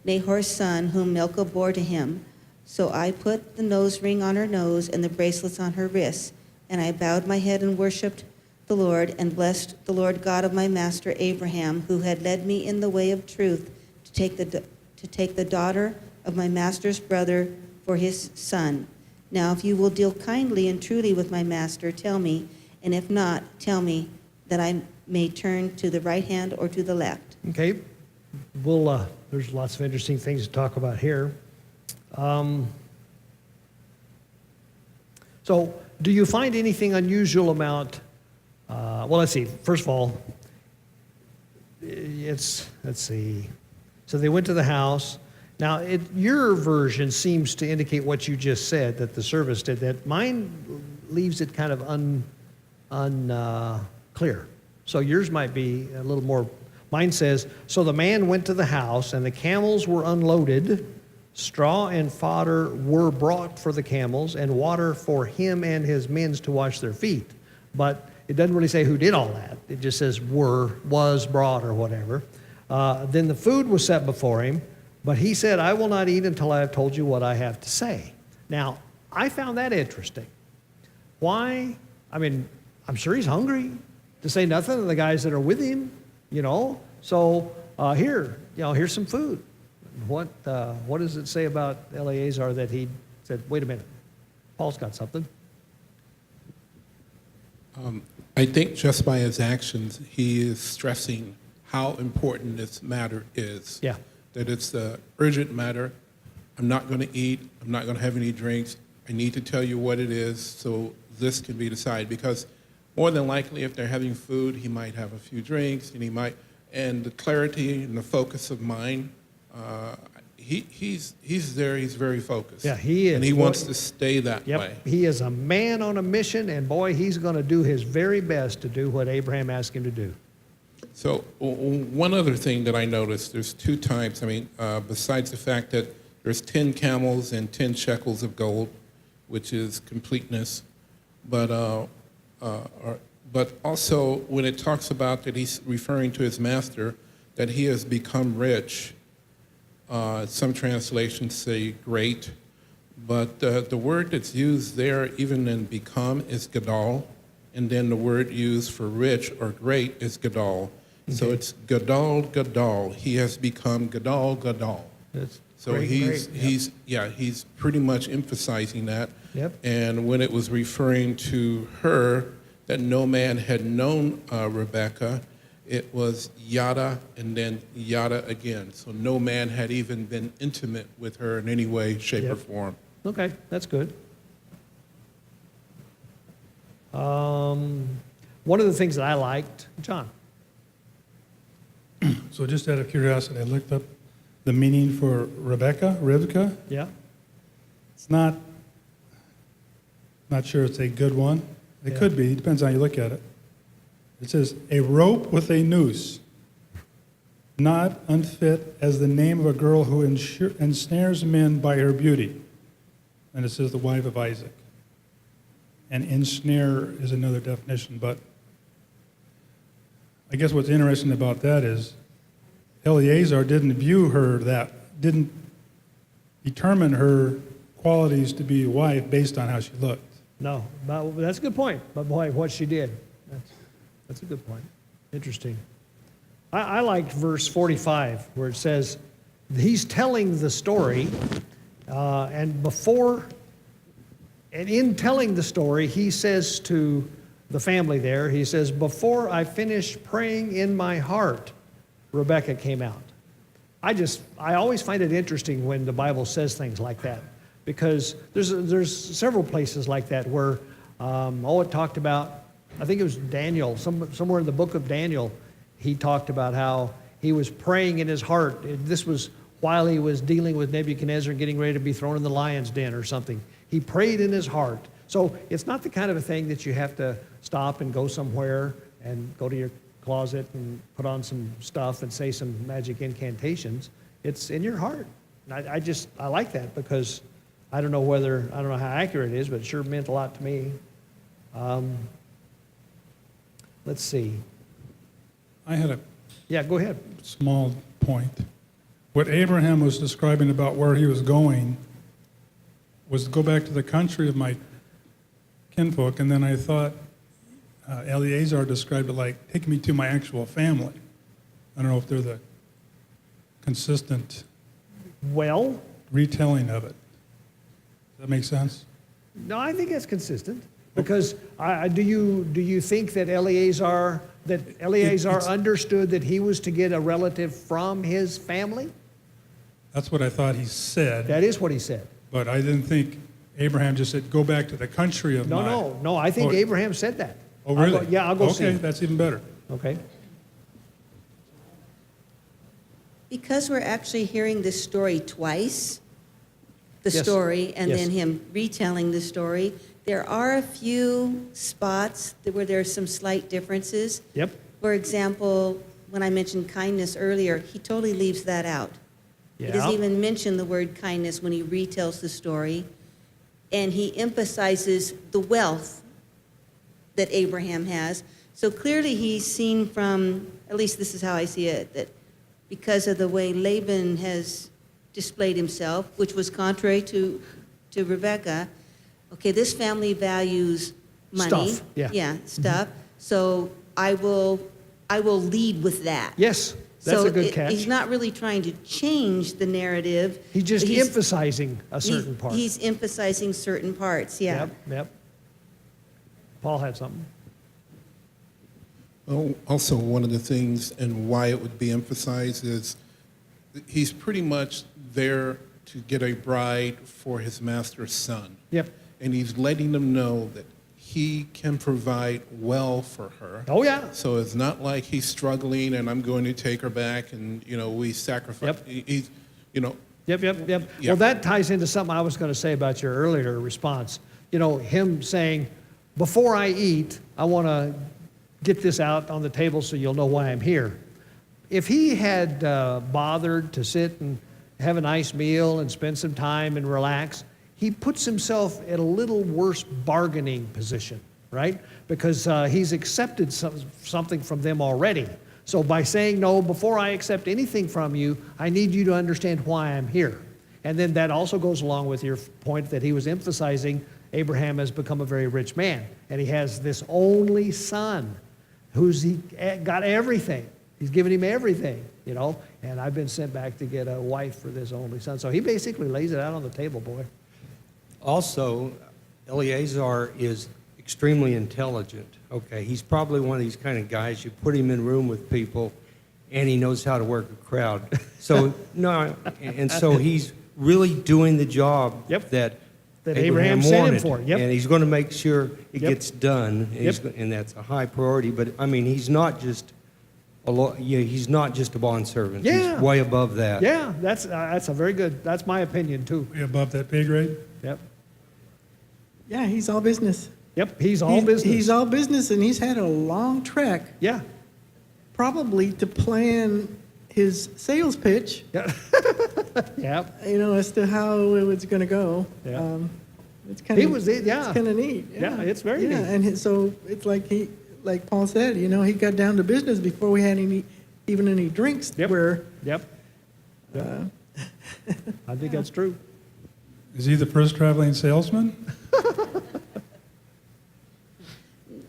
Nahor's son, whom Milcah bore to him." So I put the nose ring on her nose and the bracelets on her wrists, and I bowed my head and worshipped the Lord and blessed the Lord God of my master Abraham, who had led me in the way of truth to take the daughter of my master's brother for his son. Now, if you will deal kindly and truly with my master, tell me, and if not, tell me, that I may turn to the right hand or to the left.
Okay, there's lots of interesting things to talk about here. So, do you find anything unusual about, well, let's see. First of all, let's see. So they went to the house. Now, your version seems to indicate what you just said, that the service did that. Mine leaves it kind of unclear. So yours might be a little more. Mine says, so the man went to the house, and the camels were unloaded. Straw and fodder were brought for the camels, and water for him and his men to wash their feet. But it doesn't really say who did all that. It just says was brought, or whatever. Then the food was set before him, but he said, "I will not eat until I have told you what I have to say." Now, I found that interesting. Why? I mean, I'm sure he's hungry, to say nothing of the guys that are with him, you know. So here's some food. What does it say about Eleazar that he said, "Wait a minute, Paul's got something"?
I think just by his actions, he is stressing how important this matter is.
Yeah.
That it's the urgent matter. I'm not going to eat. I'm not going to have any drinks. I need to tell you what it is so this can be decided. Because more than likely, if they're having food, he might have a few drinks, and the clarity and the focus of mind, he's there. He's very focused.
Yeah, he is.
And he wants to stay that way.
He is a man on a mission, and boy, he's going to do his very best to do what Abraham asked him to do.
So one other thing that I noticed, there's two types. Besides the fact that there's 10 camels and 10 shekels of gold, which is completeness, but also when it talks about that he's referring to his master, that he has become rich. Some translations say great, but the word that's used there, even in become, is gadol, and then the word used for rich or great is gadol. Okay. So it's gadol, gadol. He has become gadol, gadol.
That's
so
great,
he's pretty much emphasizing that.
Yep.
And when it was referring to her, that no man had known Rebekah, it was yada and then yada again. So no man had even been intimate with her in any way, shape, or form.
Okay, that's good. One of the things that I liked, John.
So just out of curiosity, I looked up the meaning for Rivka.
Yeah.
It's not sure it's a good one. It could be, depends on how you look at it. It says, a rope with a noose, not unfit as the name of a girl who ensnares men by her beauty. And it says the wife of Isaac. And ensnare is another definition, but I guess what's interesting about that is Eleazar didn't didn't determine her qualities to be a wife based on how she looked.
No, but that's a good point. But boy, what she did, that's a good point. Interesting. I liked verse 45 where it says, he's telling the story, and in telling the story, he says to the family there, he says, before I finished praying in my heart, Rebekah came out. I always find it interesting when the Bible says things like that, because there's several places like that where, it talked about, I think it was Daniel, somewhere in the book of Daniel, he talked about how he was praying in his heart. This was while he was dealing with Nebuchadnezzar and getting ready to be thrown in the lion's den or something. He prayed in his heart. So it's not the kind of a thing that you have to stop and go somewhere and go to your closet and put on some stuff and say some magic incantations. It's in your heart. And I like that because I don't know how accurate it is, but it sure meant a lot to me. Let's see.
I had a
Yeah, go ahead.
small point. What Abraham was describing about where he was going was to go back to the country of my kinfolk, and then I thought Eleazar described it like taking me to my actual family. I don't know if they're the consistent
Well,
retelling of it. Does that make sense?
no, I think that's consistent because do you think that Eleazar
It's-
understood that he was to get a relative from his family?
That's what I thought he said,
That is what he said.
but I didn't think Abraham just said, go back to the country of
No. I think
Oh,
Abraham said that.
Oh, really?
I'll go see.
Okay, that's even better.
Okay.
Because we're actually hearing this story twice, the
Yes.
story, and
Yes.
then him retelling the story, there are a few spots where there are some slight differences.
Yep.
For example, when I mentioned kindness earlier, he totally leaves that out. He doesn't
Yeah.
even mention the word kindness when he retells the story. And he emphasizes the wealth that Abraham has. So clearly he's seen from, at least this is how I see it, that because of the way Laban has displayed himself, which was contrary to Rebekah, okay, this family values money.
Stuff, yeah.
Yeah, stuff. So I will lead with that.
Yes, that's a good catch.
He's not really trying to change the narrative.
He's just
but
emphasizing a certain part.
He's emphasizing certain parts, yeah.
Yep. Paul had something.
Oh, also, one of the things and why it would be emphasized is he's pretty much there to get a bride for his master's son.
Yep.
And he's letting them know that he can provide well for her.
Oh, yeah.
So it's not like he's struggling and I'm going to take her back and, we sacrifice.
Yep.
He's,
Yep.
Yeah.
Well, that ties into something I was going to say about your earlier response. Him saying, before I eat, I want to get this out on the table so you'll know why I'm here. If he had bothered to sit and have a nice meal and spend some time and relax, he puts himself in a little worse bargaining position, right? Because he's accepted something from them already. So by saying, no, before I accept anything from you, I need you to understand why I'm here. And then that also goes along with your point that he was emphasizing Abraham has become a very rich man. And he has this only son he got everything. He's given him everything, and I've been sent back to get a wife for this only son. So he basically lays it out on the table, boy.
Also, Eleazar is extremely intelligent. Okay, he's probably one of these kind of guys, you put him in a room with people, and he knows how to work a crowd. So, so he's really doing the job
Yep.
that
Abraham sent him
wanted.
for. Yep.
And he's going to make sure it
Yep.
gets done, and,
Yep.
and that's a high priority. But, he's not just he's not just a bondservant.
Yeah.
He's way above that.
Yeah, that's a very good, that's my opinion too.
Way above that pay grade?
Yep.
Yeah, he's all business.
Yep, he's all business.
He's all business, and he's had a long trek,
Yeah.
probably to plan his sales pitch,
Yeah. Yep.
as to how it was going to go.
Yeah.
It's kind of
He was- yeah.
It's kind of neat.
Yeah, it's very
yeah,
neat.
and so it's like Paul said, he got down to business before we had even any drinks.
Yep.
Where
Yep. I think that's true.
Is he the first traveling salesman?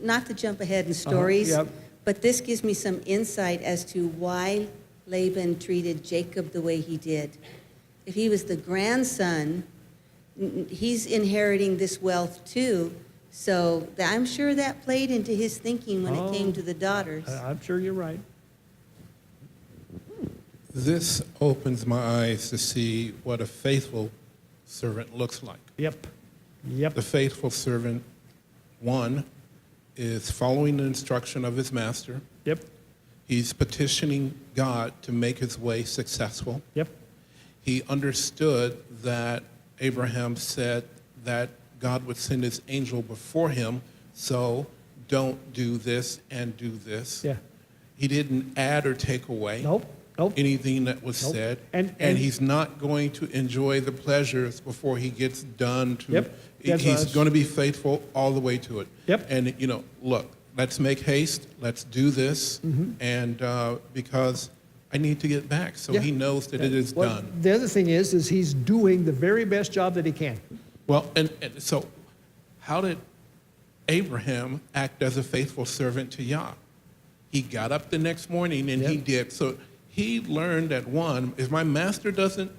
Not to jump ahead in stories,
yep.
but this gives me some insight as to why Laban treated Jacob the way he did. If he was the grandson, he's inheriting this wealth too. So I'm sure that played into his thinking when it came to the daughters.
I'm sure you're right.
This opens my eyes to see what a faithful servant looks like.
Yep. Yep.
The faithful servant, one, is following the instruction of his master.
Yep.
He's petitioning God to make his way successful.
Yep.
He understood that Abraham said that God would send his angel before him, so don't do this and do this.
Yeah.
He didn't add or take away
Nope, nope.
anything that was
Nope.
said.
And
He's not going to enjoy the pleasures before he gets done to.
Yep. That's
He's
us.
going to be faithful all the way to it.
Yep.
And, look, let's make haste. Let's do this. And because I need to get back. So
Yeah.
he knows that it is
Well,
done.
the other thing is he's doing the very best job that he can.
Well, and so how did Abraham act as a faithful servant to Yah? He got up the next morning and he
Yep.
did. So he learned that one, if my master doesn't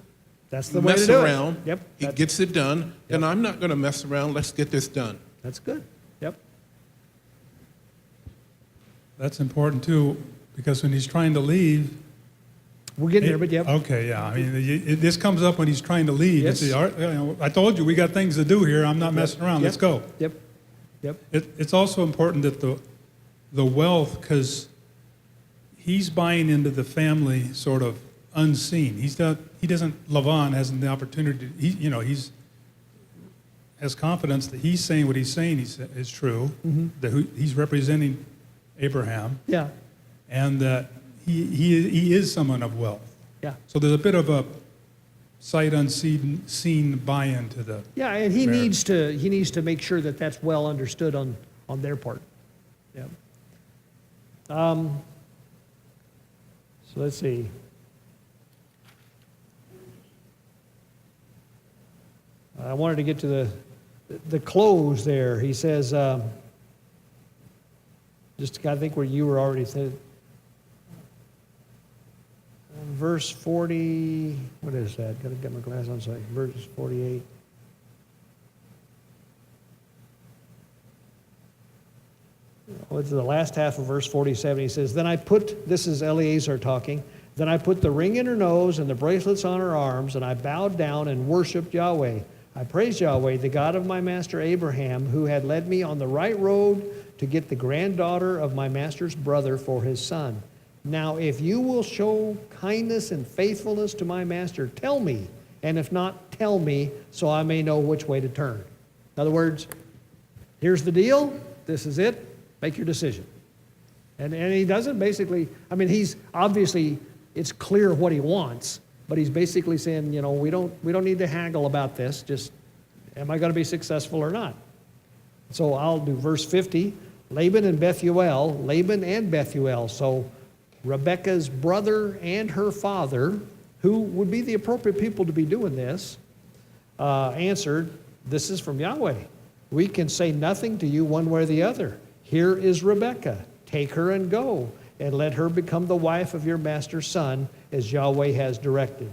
That's the way to
mess
do
around,
it. Yep.
he
that-
gets it done, then I'm not going to mess around. Let's get this done.
That's good. Yep.
That's important too, because when he's trying to leave.
We're getting there, but yep.
Okay, yeah, I mean, this comes up when he's trying to leave.
Yes.
It's I told you, we got things to do here, I'm not messing around, let's
Yep.
go.
Yep. Yep.
It's also important that the wealth, because he's buying into the family sort of unseen. He doesn't, Lavan hasn't the opportunity, he's has confidence that he's saying what he's saying is true, that he's representing Abraham,
Yeah.
and that he is someone of wealth.
Yeah.
So there's a bit of a sight unseen buy-in to the.
Yeah, and he
marriage.
needs to make sure that that's well understood on their part. Yeah. So let's see. I wanted to get to the close there. He says, just I think where you were already said. Verse 40, what is that? Got to get my glass on so I can, verse 48. Oh, it's the last half of verse 47. He says, this is Eleazar talking, then I put the ring in her nose and the bracelets on her arms, and I bowed down and worshiped Yahweh. I praised Yahweh, the God of my master Abraham, who had led me on the right road to get the granddaughter of my master's brother for his son. Now, if you will show kindness and faithfulness to my master, tell me, and if not, tell me, so I may know which way to turn. In other words, here's the deal, this is it, make your decision. And he doesn't basically, I mean, he's obviously, it's clear what he wants, but he's basically saying, we don't need to haggle about this, just, am I going to be successful or not? So I'll do verse 50, Laban and Bethuel, so Rebekah's brother and her father, who would be the appropriate people to be doing this, answered, this is from Yahweh. We can say nothing to you one way or the other. Here is Rebekah. Take her and go, and let her become the wife of your master's son, as Yahweh has directed.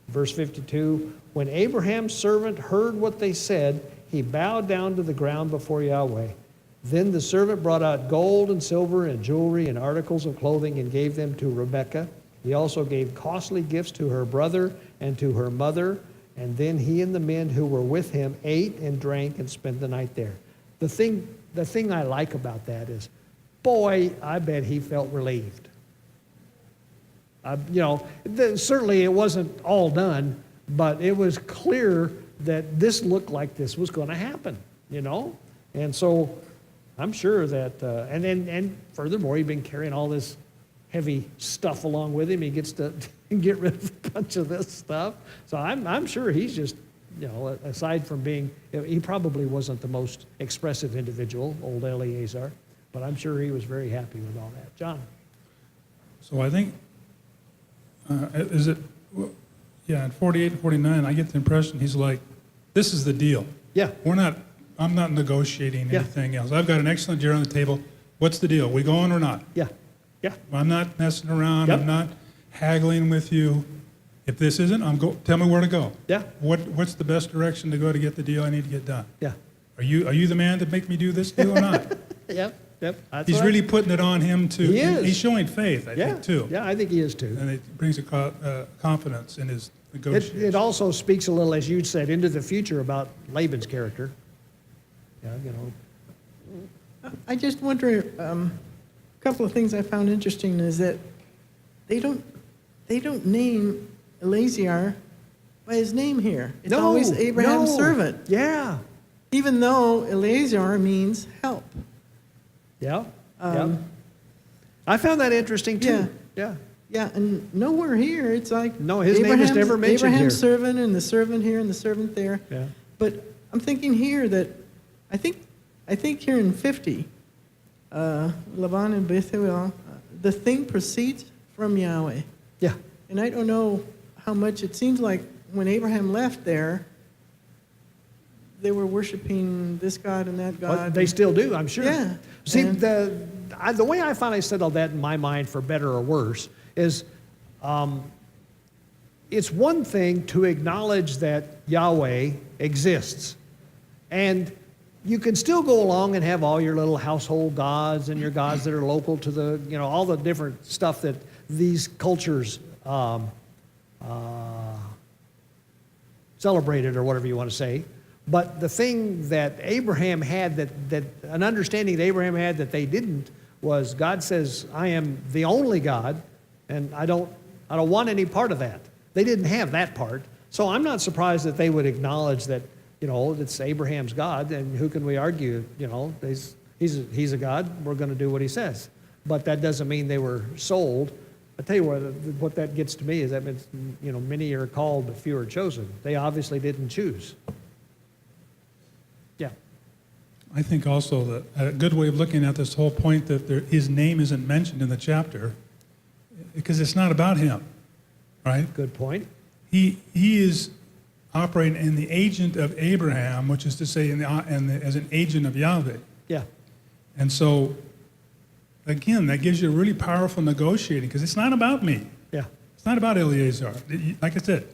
Verse 52, when Abraham's servant heard what they said, he bowed down to the ground before Yahweh. Then the servant brought out gold and silver and jewelry and articles of clothing and gave them to Rebekah. He also gave costly gifts to her brother and to her mother. And then he and the men who were with him ate and drank and spent the night there. The thing I like about that is, boy, I bet he felt relieved. Certainly it wasn't all done, but it was clear that this looked like this was going to happen, And so I'm sure that, and furthermore, he'd been carrying all this heavy stuff along with him. He gets to get rid of a bunch of this stuff. So I'm sure he's just, aside from being, he probably wasn't the most expressive individual, old Eleazar, but I'm sure he was very happy with all that. John?
So I think, in 48 and 49, I get the impression he's like, this is the deal.
Yeah.
I'm not negotiating
Yeah.
anything else. I've got an excellent deal on the table. What's the deal? We going or not?
Yeah. Yeah.
I'm not messing around.
Yep.
I'm not haggling with you. If this isn't, tell me where to go.
Yeah.
What's the best direction to go to get the deal I need to get done?
Yeah.
Are you the man to make me do this deal or not?
Yep. That's
He's
what
really putting it on him to.
He is.
He's showing faith, I think, too.
Yeah, I think he is too.
And it brings a confidence in his negotiation.
It also speaks a little, as you said, into the future about Laban's character. Yeah,
I just wonder, a couple of things I found interesting is that they don't name Eleazar by his name here. It's
No,
always Abraham's
no.
servant,
Yeah.
even though Eleazar means help.
Yeah. Yeah. I found that interesting too.
Yeah.
Yeah.
Yeah, and nowhere here, it's like.
No, his name is never mentioned
Abraham's
here.
servant and the servant here and the servant there.
Yeah.
But I'm thinking here that, I think here in 50, Laban and Bethuel, the thing proceeds from Yahweh.
Yeah.
And I don't know how much, it seems like when Abraham left there, they were worshiping this God and that
Well,
God.
they still do, I'm sure.
Yeah.
See,
And-
the way I finally settled that in my mind, for better or worse, is it's one thing to acknowledge that Yahweh exists. And you can still go along and have all your little household gods and your gods that are local to the, all the different stuff that these cultures celebrated, or whatever you want to say. But the thing that Abraham had, that an understanding that Abraham had that they didn't, was God says, I am the only God, and I don't want any part of that. They didn't have that part. So I'm not surprised that they would acknowledge that, it's Abraham's God, and who can we argue? He's a God, we're going to do what he says. But that doesn't mean they were sold. I tell you what that gets to me is that means, many are called, but few are chosen. They obviously didn't choose. Yeah.
I think also that a good way of looking at this whole point that his name isn't mentioned in the chapter, because it's not about him, right?
Good point.
He is operating in the agent of Abraham, which is to say as an agent of Yahweh.
Yeah.
And so, again, that gives you a really powerful negotiating, because it's not about me.
Yeah.
It's not about Eleazar. Like I said,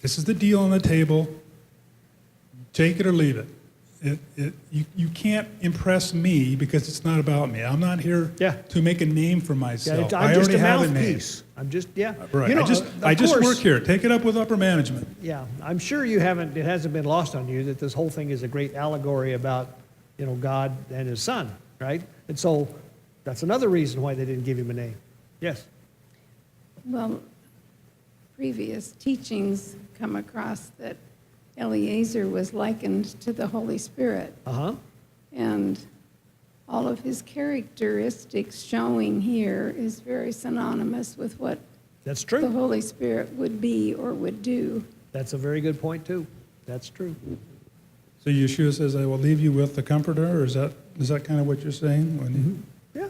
this is the deal on the table. Take it or leave it. You can't impress me because it's not about me. I'm not here
Yeah.
to make a name for myself.
I'm
I
just
already
a
have a name.
mouthpiece. I'm just, yeah.
Right.
Of
I just
course,
work here. Take it up with upper management.
Yeah. I'm sure it hasn't been lost on you that this whole thing is a great allegory about, God and his son, right? And so that's another reason why they didn't give him a name. Yes.
Well, previous teachings come across that Eliezer was likened to the Holy Spirit,
Uh-huh.
and all of his characteristics showing here is very synonymous with what
That's
the
true.
Holy Spirit would be or would do.
That's a very good point, too. That's true.
So Yeshua says, I will leave you with the Comforter, or is that kind of what you're saying? When
Yeah.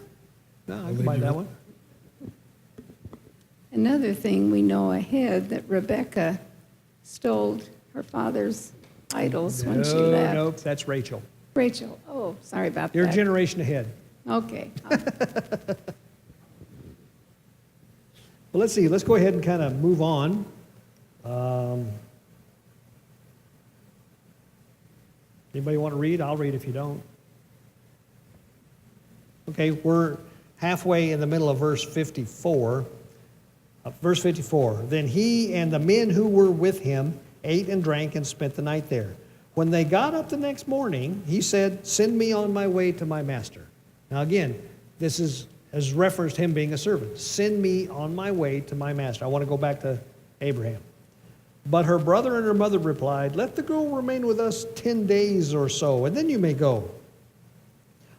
No, I
I'll
can
leave
buy
you
that
with-
one.
Another thing we know ahead, that Rebekah stole her father's idols when she left.
Nope, that's Rachel.
Rachel, oh, sorry about
You're a
that.
generation ahead.
Okay.
Well, let's see. Let's go ahead and kind of move on. Anybody want to read? I'll read if you don't. Okay, we're halfway in the middle of verse 54. Verse 54. Then he and the men who were with him ate and drank and spent the night there. When they got up the next morning, he said, send me on my way to my master. Now again, this has referenced him being a servant. Send me on my way to my master. I want to go back to Abraham. But her brother and her mother replied, let the girl remain with us 10 days or so, and then you may go.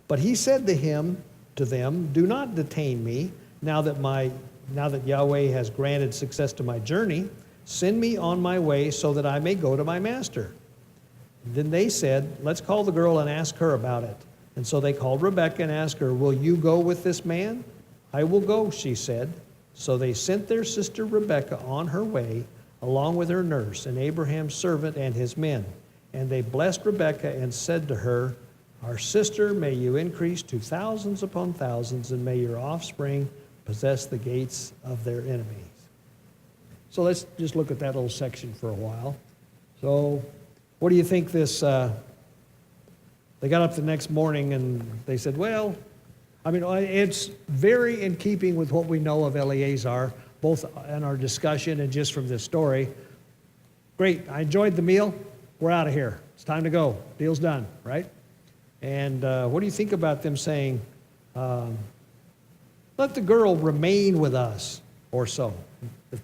But he said to them, do not detain me now that Yahweh has granted success to my journey. Send me on my way so that I may go to my master. Then they said, let's call the girl and ask her about it. And so they called Rebekah and asked her, will you go with this man? I will go, she said. So they sent their sister Rebekah on her way, along with her nurse and Abraham's servant and his men. And they blessed Rebekah and said to her, our sister, may you increase to thousands upon thousands, and may your offspring possess the gates of their enemies. So let's just look at that little section for a while. So what do you think this, they got up the next morning and they said, well, I mean, it's very in keeping with what we know of Eleazar, both in our discussion and just from this story. Great, I enjoyed the meal. We're out of here. It's time to go. Deal's done, right? And what do you think about them saying, let the girl remain with us or so,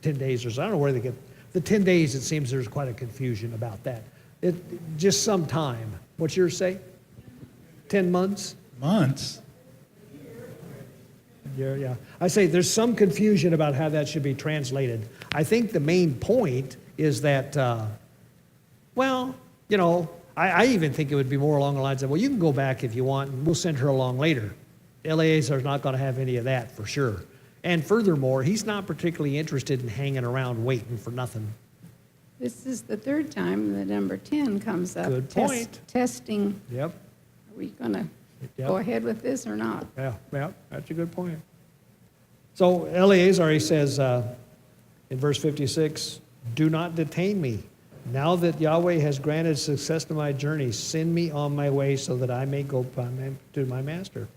10 days or so? I don't know where they get. The 10 days, it seems there's quite a confusion about that. Just some time. What's yours say? 10 months?
Months?
Yeah. I say there's some confusion about how that should be translated. I think the main point is that, well, you know, I even think it would be more along the lines of, well, you can go back if you want, and we'll send her along later. Eleazar's not going to have any of that for sure. And furthermore, he's not particularly interested in hanging around waiting for nothing.
This is the third time that number 10 comes up.
Good point.
Testing,
Yep.
are we going to
Yep.
go ahead with this or not?
Yeah, that's a good point. So Eleazar, he says in verse 56, do not detain me. Now that Yahweh has granted success to my journey, send me on my way so that I may go to my master.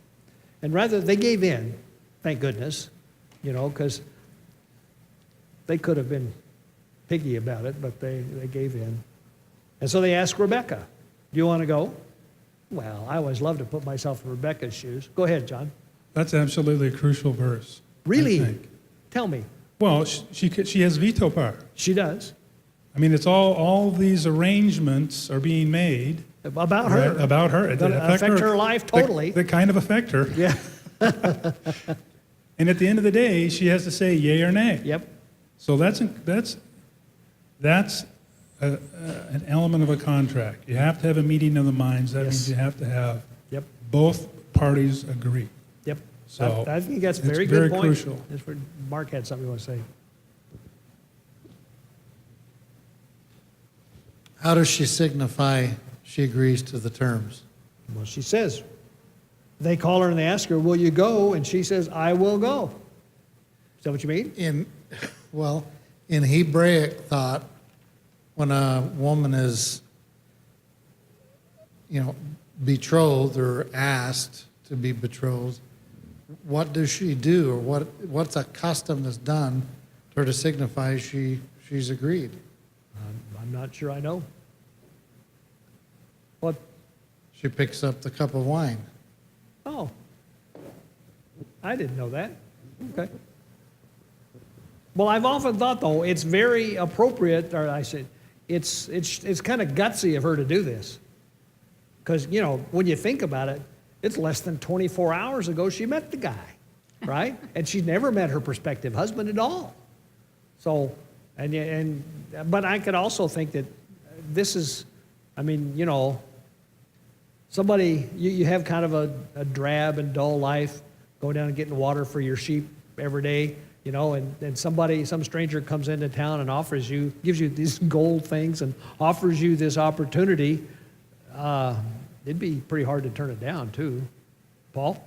And rather, they gave in, thank goodness, you know, because they could have been piggy about it, but they gave in. And so they asked Rebekah, do you want to go? Well, I always love to put myself in Rebekah's shoes. Go ahead, John.
That's absolutely a crucial verse. I
Really?
think.
Tell me.
Well, she has veto power.
She does.
I mean, it's all these arrangements are being made
About her.
about her.
Gonna affect her life totally.
That kind of affect her.
Yeah.
And at the end of the day, she has to say yay or nay.
Yep.
So that's an element of a contract. You have to have a meeting of the minds. That
Yes.
means you have to have
Yep.
both parties agree.
Yep.
So
I think that's a
it's
very
very
good point.
crucial.
That's where Mark had something you want to say.
How does she signify she agrees to the terms?
Well, she says, they call her and they ask her, will you go? And she says, I will go. Is that what you mean?
In Hebraic thought, when a woman is, betrothed or asked to be betrothed, what does she do, or what's a custom that's done for her to signify she's agreed?
I'm not sure I know. What?
She picks up the cup of wine.
Oh. I didn't know that. Okay. Well, I've often thought, though, it's very appropriate, or I said, it's kind of gutsy of her to do this. Because, when you think about it, it's less than 24 hours ago she met the guy, right? And she's never met her prospective husband at all. So, but I could also think that this is, somebody, you have kind of a drab and dull life, going down and getting water for your sheep every day, and some stranger comes into town and gives you these gold things and offers you this opportunity. It'd be pretty hard to turn it down, too. Paul?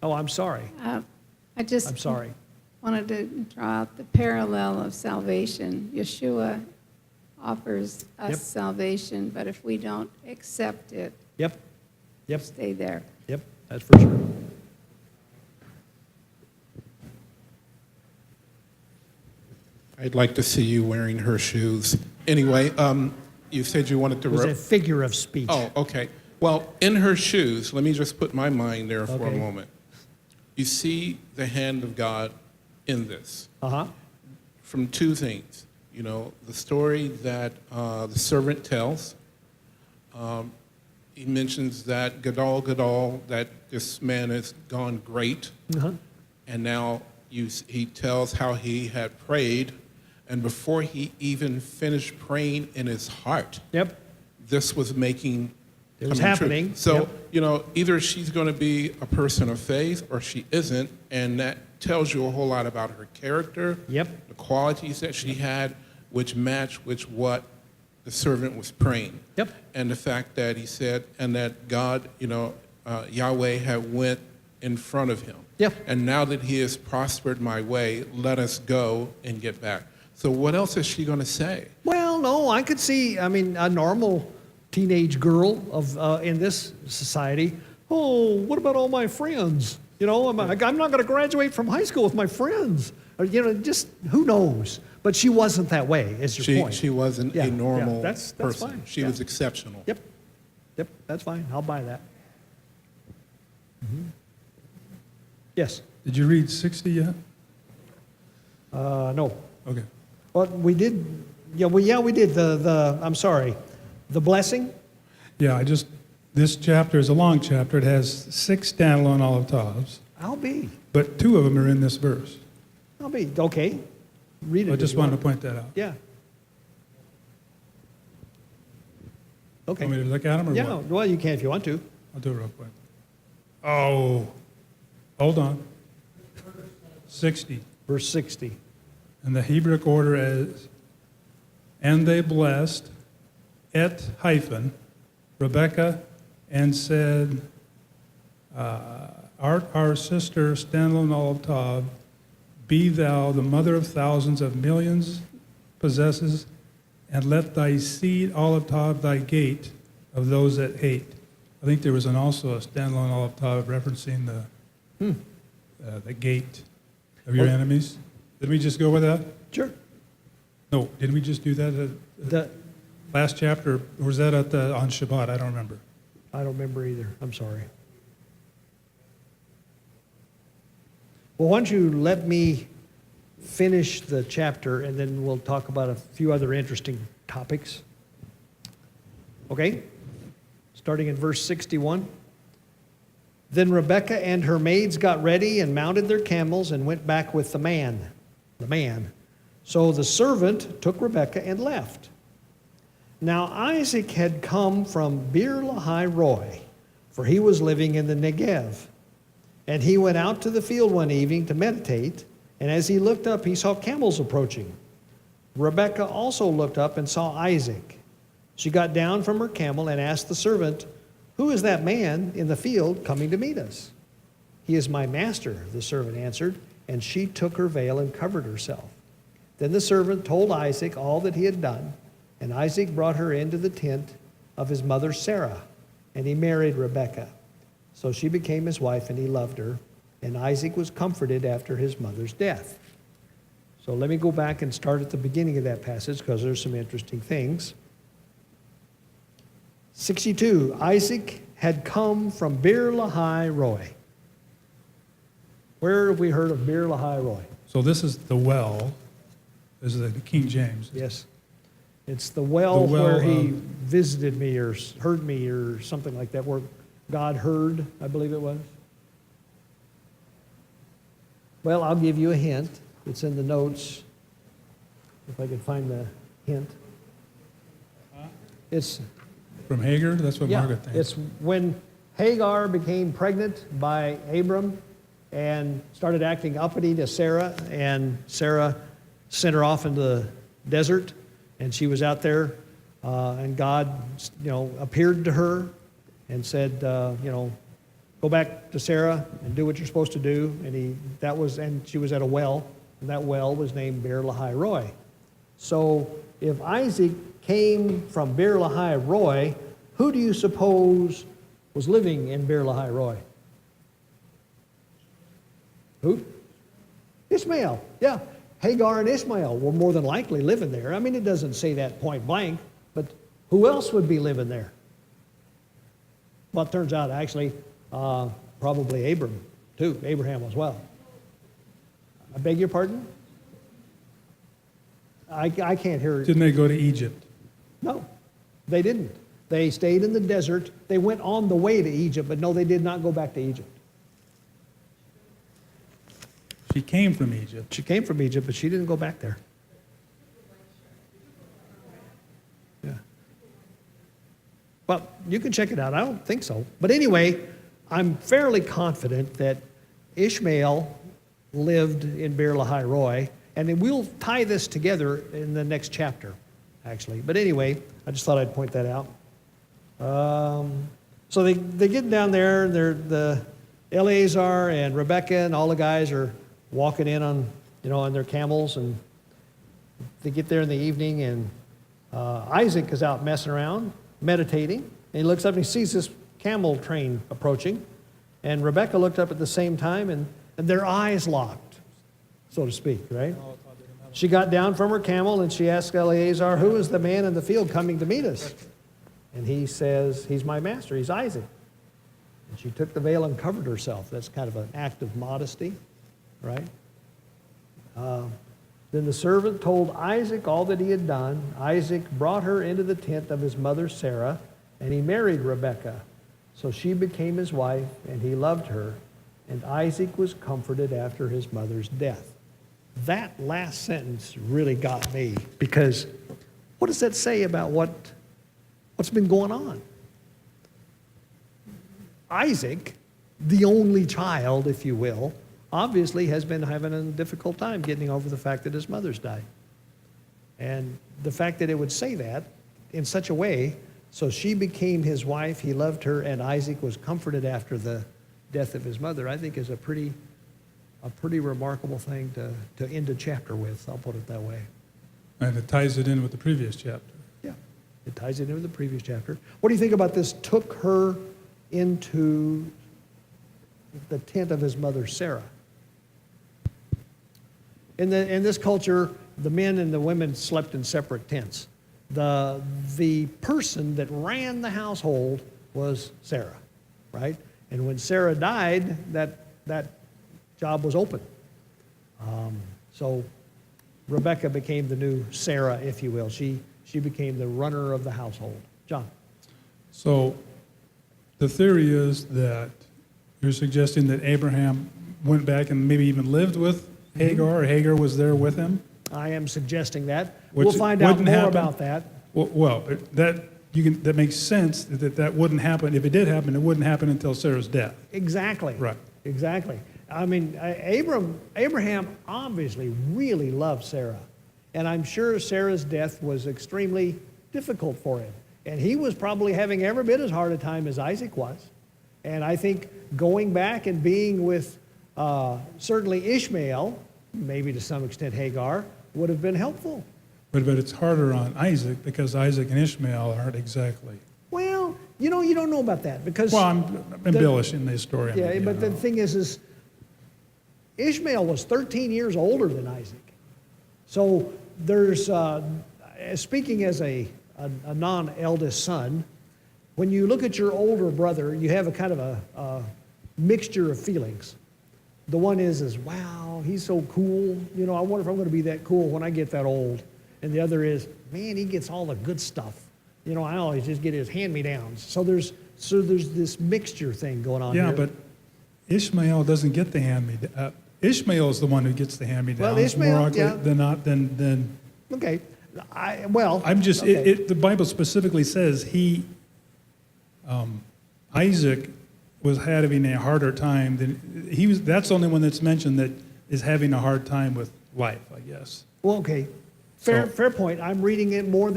Oh, I'm sorry.
I just
I'm sorry.
wanted to draw out the parallel of salvation. Yeshua offers us
Yep.
salvation, but if we don't accept it,
Yep,
stay there.
yep, that's for sure.
I'd like to see you wearing her shoes. Anyway, you said you wanted to...
It was a figure of speech.
Oh, okay. Well, in her shoes, let me just put my mind there for a
Okay.
moment. You see the hand of God in this
Uh-huh.
from two things. The story that the servant tells. He mentions that Gadol, that this man has gone great.
Uh-huh.
And now he tells how he had prayed, and before he even finished praying in his heart,
Yep.
this was making
It was
coming true.
happening.
So,
Yep.
either she's going to be a person of faith or she isn't, and that tells you a whole lot about her character,
Yep.
the qualities that she had, which match with what the servant was praying.
Yep.
And the fact that he said, and that God, Yahweh had went in front of him.
Yep.
And now that he has prospered my way, let us go and get back. So what else is she going to say?
Well, no, I could see, a normal teenage girl in this society, oh, what about all my friends? I'm not going to graduate from high school with my friends. Or, just who knows? But she wasn't that way, is your point.
She wasn't
Yeah,
a normal
yeah, that's
person.
fine.
She
Yeah.
was exceptional.
Yep, that's fine. I'll buy that. Mm-hmm. Yes?
Did you read 60 yet?
No.
Okay.
Well, we did, we did I'm sorry, the blessing.
Yeah, this chapter is a long chapter. It has 6 standalone olive tables,
I'll be,
but 2 of them are in this verse.
okay. Read it.
I
if
just
you
wanted to
want.
point that out.
Yeah. Okay.
Want me to look at them or
Yeah,
what?
well, you can if you want to.
I'll do it real quick. Oh, hold on. 60.
Verse 60.
And the Hebrew order is, and they blessed Rebekah, and said, art our sister, standalone olive tav, be thou the mother of thousands of millions possesses, and let thy seed olive tav thy gate of those that hate. I think there was also a standalone olive tav referencing the gate of your enemies. Did we just go with that?
Sure.
No, didn't we just do that at
The,
last chapter? Or was that on Shabbat? I don't remember.
I don't remember either. I'm sorry. Well, why don't you let me finish the chapter, and then we'll talk about a few other interesting topics. Okay? Starting in verse 61. Then Rebekah and her maids got ready and mounted their camels and went back with the man. So the servant took Rebekah and left. Now Isaac had come from Beer Lahai Roi, for he was living in the Negev. And he went out to the field one evening to meditate, and as he looked up, he saw camels approaching. Rebekah also looked up and saw Isaac. She got down from her camel and asked the servant, "Who is that man in the field coming to meet us?" "He is my master," the servant answered, and she took her veil and covered herself. Then the servant told Isaac all that he had done, and Isaac brought her into the tent of his mother Sarah, and he married Rebekah. So she became his wife, and he loved her, and Isaac was comforted after his mother's death. So let me go back and start at the beginning of that passage, because there's some interesting things. 62, Isaac had come from Beer Lahai Roi. Where have we heard of Beer Lahai Roi?
So this is the well. This is the King James.
Yes. It's the well,
The well
where he
of-
visited me or heard me or something like that, where God heard, I believe it was. Well, I'll give you a hint. It's in the notes, if I can find the hint. It's,
From Hagar? That's what
yeah,
Margaret thinks.
it's when Hagar became pregnant by Abram and started acting uppity to Sarah, and Sarah sent her off into the desert, and she was out there, and God, appeared to her and said, go back to Sarah and do what you're supposed to do. And she was at a well, and that well was named Beer Lahai Roi. So if Isaac came from Beer Lahai Roi, who do you suppose was living in Beer Lahai Roi? Who? Ishmael, yeah. Hagar and Ishmael were more than likely living there. I mean, it doesn't say that point blank, but who else would be living there? Well, it turns out, actually, probably Abram, too. Abraham as well. I beg your pardon? I can't hear.
Didn't they go to Egypt?
No, they didn't. They stayed in the desert. They went on the way to Egypt, but no, they did not go back to Egypt.
She came from Egypt.
She came from Egypt, but she didn't go back there. Yeah. Well, you can check it out. I don't think so. But anyway, I'm fairly confident that Ishmael lived in Beer Lahai Roi, and then we'll tie this together in the next chapter, actually. But anyway, I just thought I'd point that out. So they get down there, and the Eleazar and Rebekah and all the guys are walking in on their camels, and they get there in the evening, and Isaac is out messing around, meditating, and he looks up and he sees this camel train approaching, and Rebekah looked up at the same time, and their eyes locked, so to speak, right? She got down from her camel, and she asked Eleazar, "Who is the man in the field coming to meet us?" And he says, "He's my master, he's Isaac." And she took the veil and covered herself. That's kind of an act of modesty, right? Then the servant told Isaac all that he had done. Isaac brought her into the tent of his mother Sarah, and he married Rebekah. So she became his wife, and he loved her. And Isaac was comforted after his mother's death. That last sentence really got me, because what does that say about what's been going on? Isaac, the only child, if you will, obviously has been having a difficult time getting over the fact that his mother's died. And the fact that it would say that in such a way, so she became his wife, he loved her, and Isaac was comforted after the death of his mother, I think is a pretty remarkable thing to end a chapter with, I'll put it that way.
And it ties it in with the previous chapter.
Yeah, it ties it in with the previous chapter. What do you think about this? Took her into the tent of his mother Sarah. In this culture, the men and the women slept in separate tents. The person that ran the household was Sarah, right? And when Sarah died, that job was open. So Rebekah became the new Sarah, if you will. She became the runner of the household. John.
So the theory is that you're suggesting that Abraham went back and maybe even lived with Hagar, or Hagar was there with him?
I am suggesting that.
Which
We'll find out
wouldn't
more
happen.
about that.
Well, that makes sense that wouldn't happen. If it did happen, it wouldn't happen until Sarah's death.
Exactly.
Right.
Exactly. I mean, Abraham obviously really loved Sarah. And I'm sure Sarah's death was extremely difficult for him. And he was probably having every bit as hard a time as Isaac was. And I think going back and being with certainly Ishmael, maybe to some extent Hagar, would have been helpful.
But it's harder on Isaac because Isaac and Ishmael aren't exactly.
Well, you don't know about that because...
Well, I'm embellishing the story.
Yeah, but the thing is Ishmael was 13 years older than Isaac. So there's, speaking as a non-eldest son, when you look at your older brother, you have a kind of a mixture of feelings. The one is wow, he's so cool. I wonder if I'm going to be that cool when I get that old. And the other is, man, he gets all the good stuff. I always just get his hand-me-downs. So there's this mixture thing going on here.
Yeah, but Ishmael doesn't get the hand-me-down. Ishmael is the one who gets the hand-me-downs.
Well, Ishmael,
more likely
yeah.
than.
Okay.
I'm just.
Okay.
The Bible specifically says Isaac was having a harder time than he was. That's the only one that's mentioned that is having a hard time with life, I guess.
Well, okay. Fair point. I'm reading it more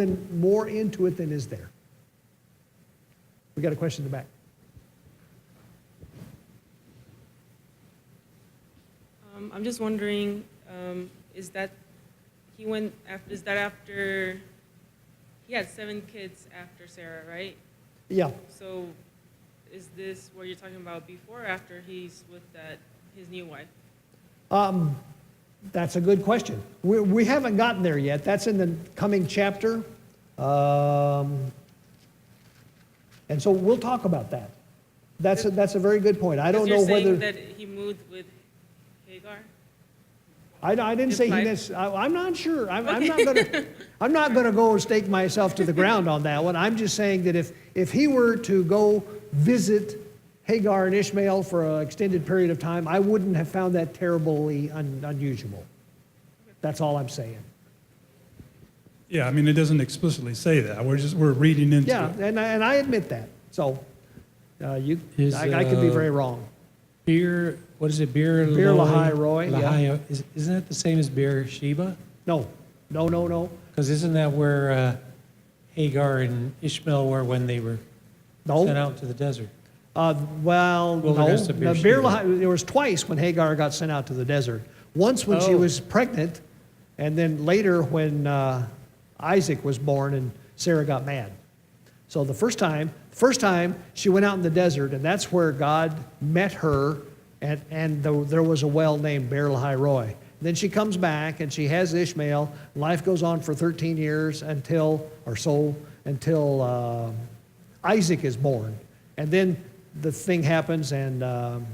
into it than is there. We got a question in the back.
I'm just wondering, is that after he had 7 kids after Sarah, right?
Yeah.
So is this what you're talking about before or after he's with his new wife?
That's a good question. We haven't gotten there yet. That's in the coming chapter. And so we'll talk about that. That's a very good point. I don't know
You're saying
whether...
that he moved with Hagar?
I didn't say he necessarily... I'm not sure. I'm not going to go and stake myself to the ground on that one. I'm just saying that if he were to go visit Hagar and Ishmael for an extended period of time, I wouldn't have found that terribly unusual. That's all I'm saying.
Yeah, I mean, it doesn't explicitly say that. We're reading into
Yeah,
it.
and I admit that. So I could be very wrong.
What is it? Beer
Lahai Roy, yeah.
Lahai, isn't that the same as Beer Sheba?
No.
Because isn't that where Hagar and Ishmael were when they were sent out to the desert?
Wilderness
of
no.
Beersheba.
There was twice when Hagar got sent out to the desert. Once when she was pregnant, and then later when Isaac was born and Sarah got mad. So the first time she went out in the desert, and that's where God met her, and there was a well named Beer Lahai Roy. Then she comes back and she has Ishmael. Life goes on for 13 years until Isaac is born. And then the thing happens, and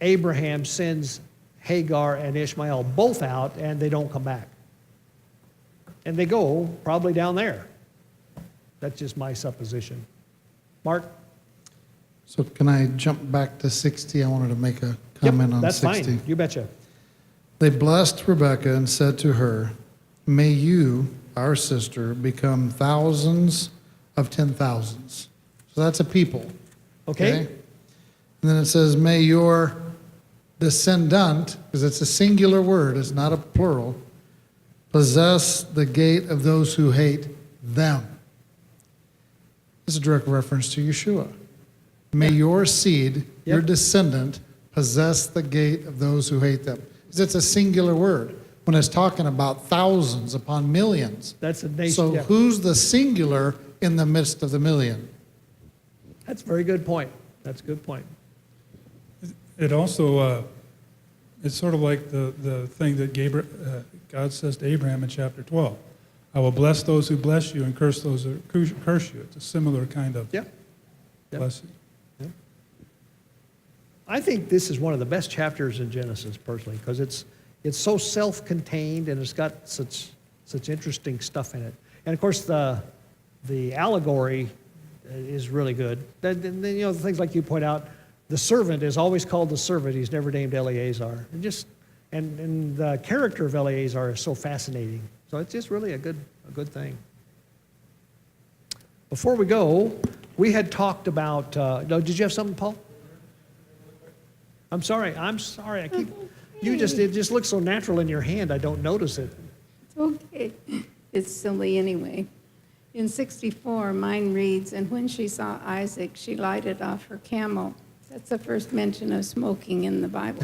Abraham sends Hagar and Ishmael both out, and they don't come back. And they go probably down there. That's just my supposition. Mark?
So can I jump back to 60? I wanted to make a comment on
that's
60.
fine. You betcha.
They blessed Rebekah and said to her, "May you, our sister, become thousands of 10,000s." So that's a people.
Okay.
And then it says, "May your descendant," because it's a singular word, it's not a plural, "possess the gate of those who hate them." This is a direct reference to Yeshua. May your seed, your descendant, possess the gate of those who hate them. Because it's a singular word. When it's talking about thousands upon millions.
That's a nation.
So who's the singular in the midst of the million?
That's a very good point. That's a good point.
It also, it's sort of like the thing that God says to Abraham in chapter 12. I will bless those who bless you and curse those who curse you. It's a similar kind of blessing.
I think this is one of the best chapters in Genesis, personally, because it's so self-contained and it's got such interesting stuff in it. And of course, the allegory is really good. Then the things like you point out, the servant is always called the servant. He's never named Eleazar. And the character of Eleazar is so fascinating. So it's just really a good thing. Before we go, we had talked about. No, did you have something, Paul? I'm sorry. I keep. It just looks so natural in your hand. I don't notice it.
It's okay. It's silly anyway. In 64, mine reads, "And when she saw Isaac, she lighted off her camel." That's the first mention of smoking in the Bible.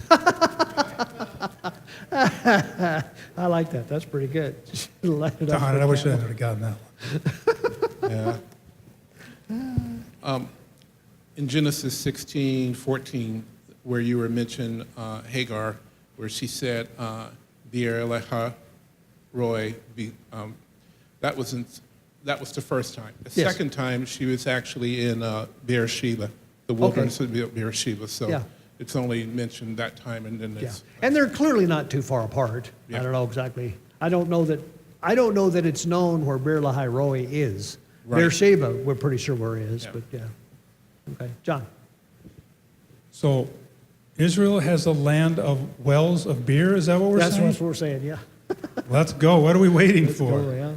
I like that. That's pretty good. Light it up
Darn it,
for
I wish I
camel.
would have gotten that one.
Yeah. In Genesis 16:14, where you were mentioned Hagar, where she said, "Be'er Eleha Roy," that was the first time. The second time, she was actually in Beersheba, the wilderness of Beersheba. So it's only mentioned that time, and then it's.
And they're clearly not too far apart. I don't know exactly. I don't know that it's known where Beer Lahai Roi is.
Right.
Beersheba, we're pretty sure where it is, but yeah. Okay, John.
So Israel has a land of wells of beer. Is that what we're saying?
That's what we're saying, yeah.
Let's go. What are we waiting
Let's
for?
go, yeah.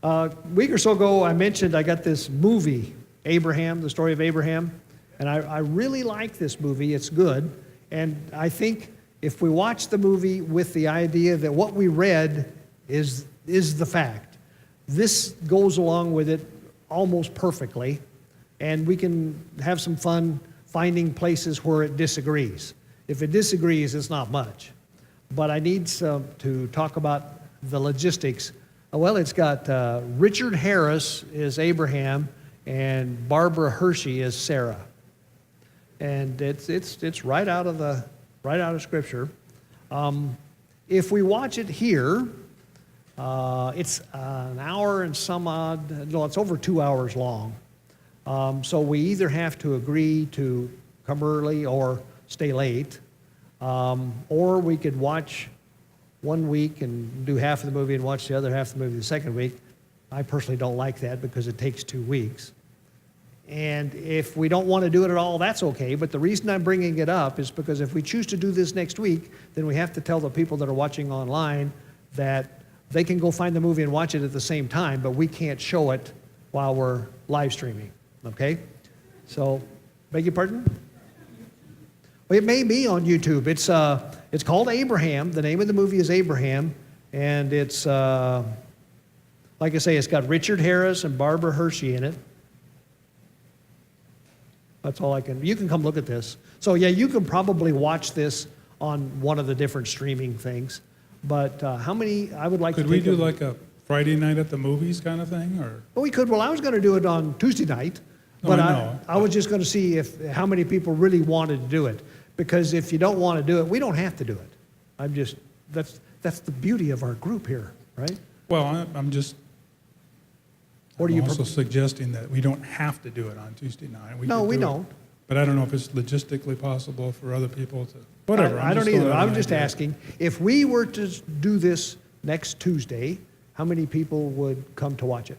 A week or so ago, I mentioned I got this movie, Abraham, the story of Abraham, and I really like this movie. It's good, and I think if we watch the movie with the idea that what we read is the fact, this goes along with it almost perfectly, and we can have some fun finding places where it disagrees. If it disagrees, it's not much. But I need to talk about the logistics. Well, it's got Richard Harris is Abraham and Barbara Hershey is Sarah, and it's right out of Scripture. If we watch it here, it's an hour and some odd. No, it's over 2 hours long. So we either have to agree to come early or stay late, or we could watch 1 week and do half of the movie and watch the other half of the movie the second week. I personally don't like that because it takes 2 weeks. And if we don't want to do it at all, that's okay. But the reason I'm bringing it up is because if we choose to do this next week, then we have to tell the people that are watching online that they can go find the movie and watch it at the same time, but we can't show it while we're live streaming, okay? So, beg your pardon? Well, it may be on YouTube. It's called Abraham. The name of the movie is Abraham, and it's, like I say, it's got Richard Harris and Barbara Hershey in it. That's all you can come look at this. So yeah, you can probably watch this on one of the different streaming things. But how many, I would like to
Could we do like a Friday night at the movies kind of thing, or?
Well, we could. Well, I was going to do it on Tuesday night, but I was just going to see how many people really wanted to do it. Because if you don't want to do it, we don't have to do it. That's the beauty of our group here, right?
Well, I'm also
you
suggesting that we don't have to do it on Tuesday night.
No, we don't.
But I don't know if it's logistically possible for other people to, whatever.
I
I'm
don't
just
either.
throwing out
I'm
an
just
idea.
asking, if we were to do this next Tuesday, how many people would come to watch it?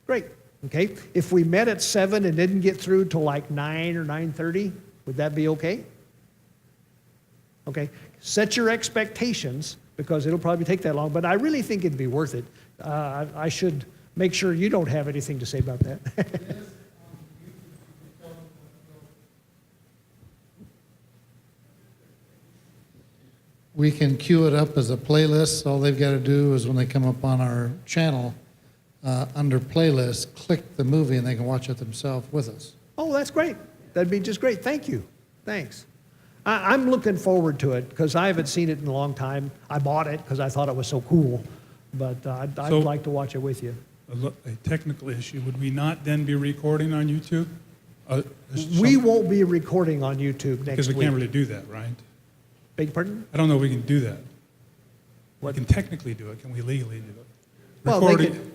Great, okay. If we met at 7 and didn't get through till like 9 or 9:30, would that be okay? Okay, set your expectations, because it'll probably take that long, but I really think it'd be worth it. I should make sure you don't have anything to say about that.
We can queue it up as a playlist. All they've got to do is when they come up on our channel, under playlist, click the movie and they can watch it themselves with us.
Oh, that's great. That'd be just great. Thank you. Thanks. I'm looking forward to it because I haven't seen it in a long time. I bought it because I thought it was so cool, but I'd
So-
like to watch it with you.
A technical issue, would we not then be recording on YouTube?
We won't be recording on YouTube next
Because we
week.
can't really do that, right?
Beg your pardon?
I don't know if we can do that.
What?
We can technically do it. Can we legally do it?
Well, they
Recording-
can-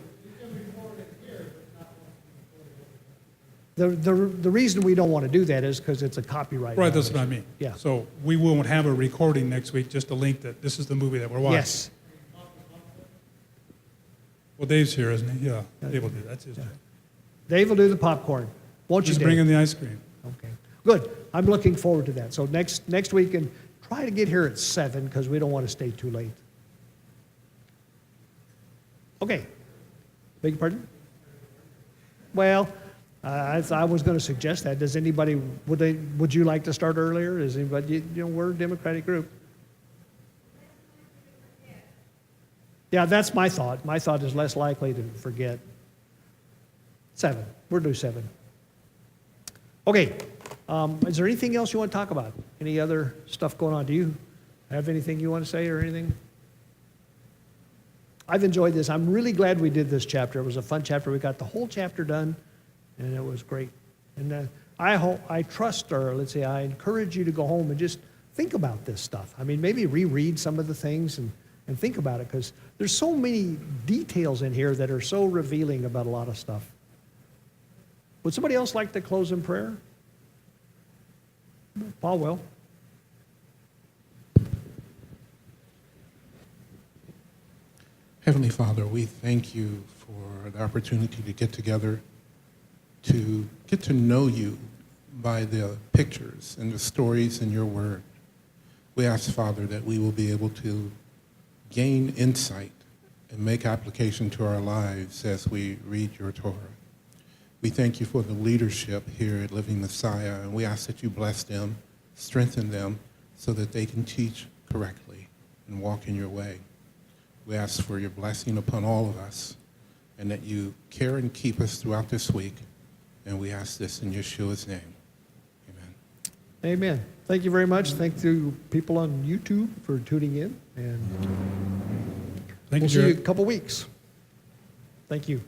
The reason we don't want to do that is because it's a copyright
Right, that's what I
violation.
mean.
Yeah.
So we won't have a recording next week, just a link that this is the movie that we're watching.
Yes.
Well, Dave's here, isn't he? Yeah, Dave will do that. That's his job.
Dave will do the popcorn. Won't you,
Just
Dave?
bring in the ice cream.
Okay, good. I'm looking forward to that. So next week, and try to get here at 7 because we don't want to stay too late. Okay. Beg your pardon? Well, I was going to suggest that. Does anybody, would you like to start earlier? Is anybody, we're a Democratic group. Yeah, that's my thought. My thought is less likely to forget. 7. We'll do 7. Okay. Is there anything else you want to talk about? Any other stuff going on? Do you have anything you want to say or anything? I've enjoyed this. I'm really glad we did this chapter. It was a fun chapter. We got the whole chapter done, and it was great. And I trust, or let's say I encourage you to go home and just think about this stuff. I mean, maybe reread some of the things and think about it, because there's so many details in here that are so revealing about a lot of stuff. Would somebody else like to close in prayer? Paul will.
Heavenly Father, we thank you for the opportunity to get together, to get to know you by the pictures and the stories in your word. We ask, Father, that we will be able to gain insight and make application to our lives as we read your Torah. We thank you for the leadership here at Living Messiah, and we ask that you bless them, strengthen them, so that they can teach correctly and walk in your way. We ask for your blessing upon all of us, and that you care and keep us throughout this week. And we ask this in Yeshua's name. Amen.
Amen. Thank you very much. Thank you, people on YouTube, for tuning in. And
Thank
we'll
you,
see you in
Jared.
a couple weeks. Thank you.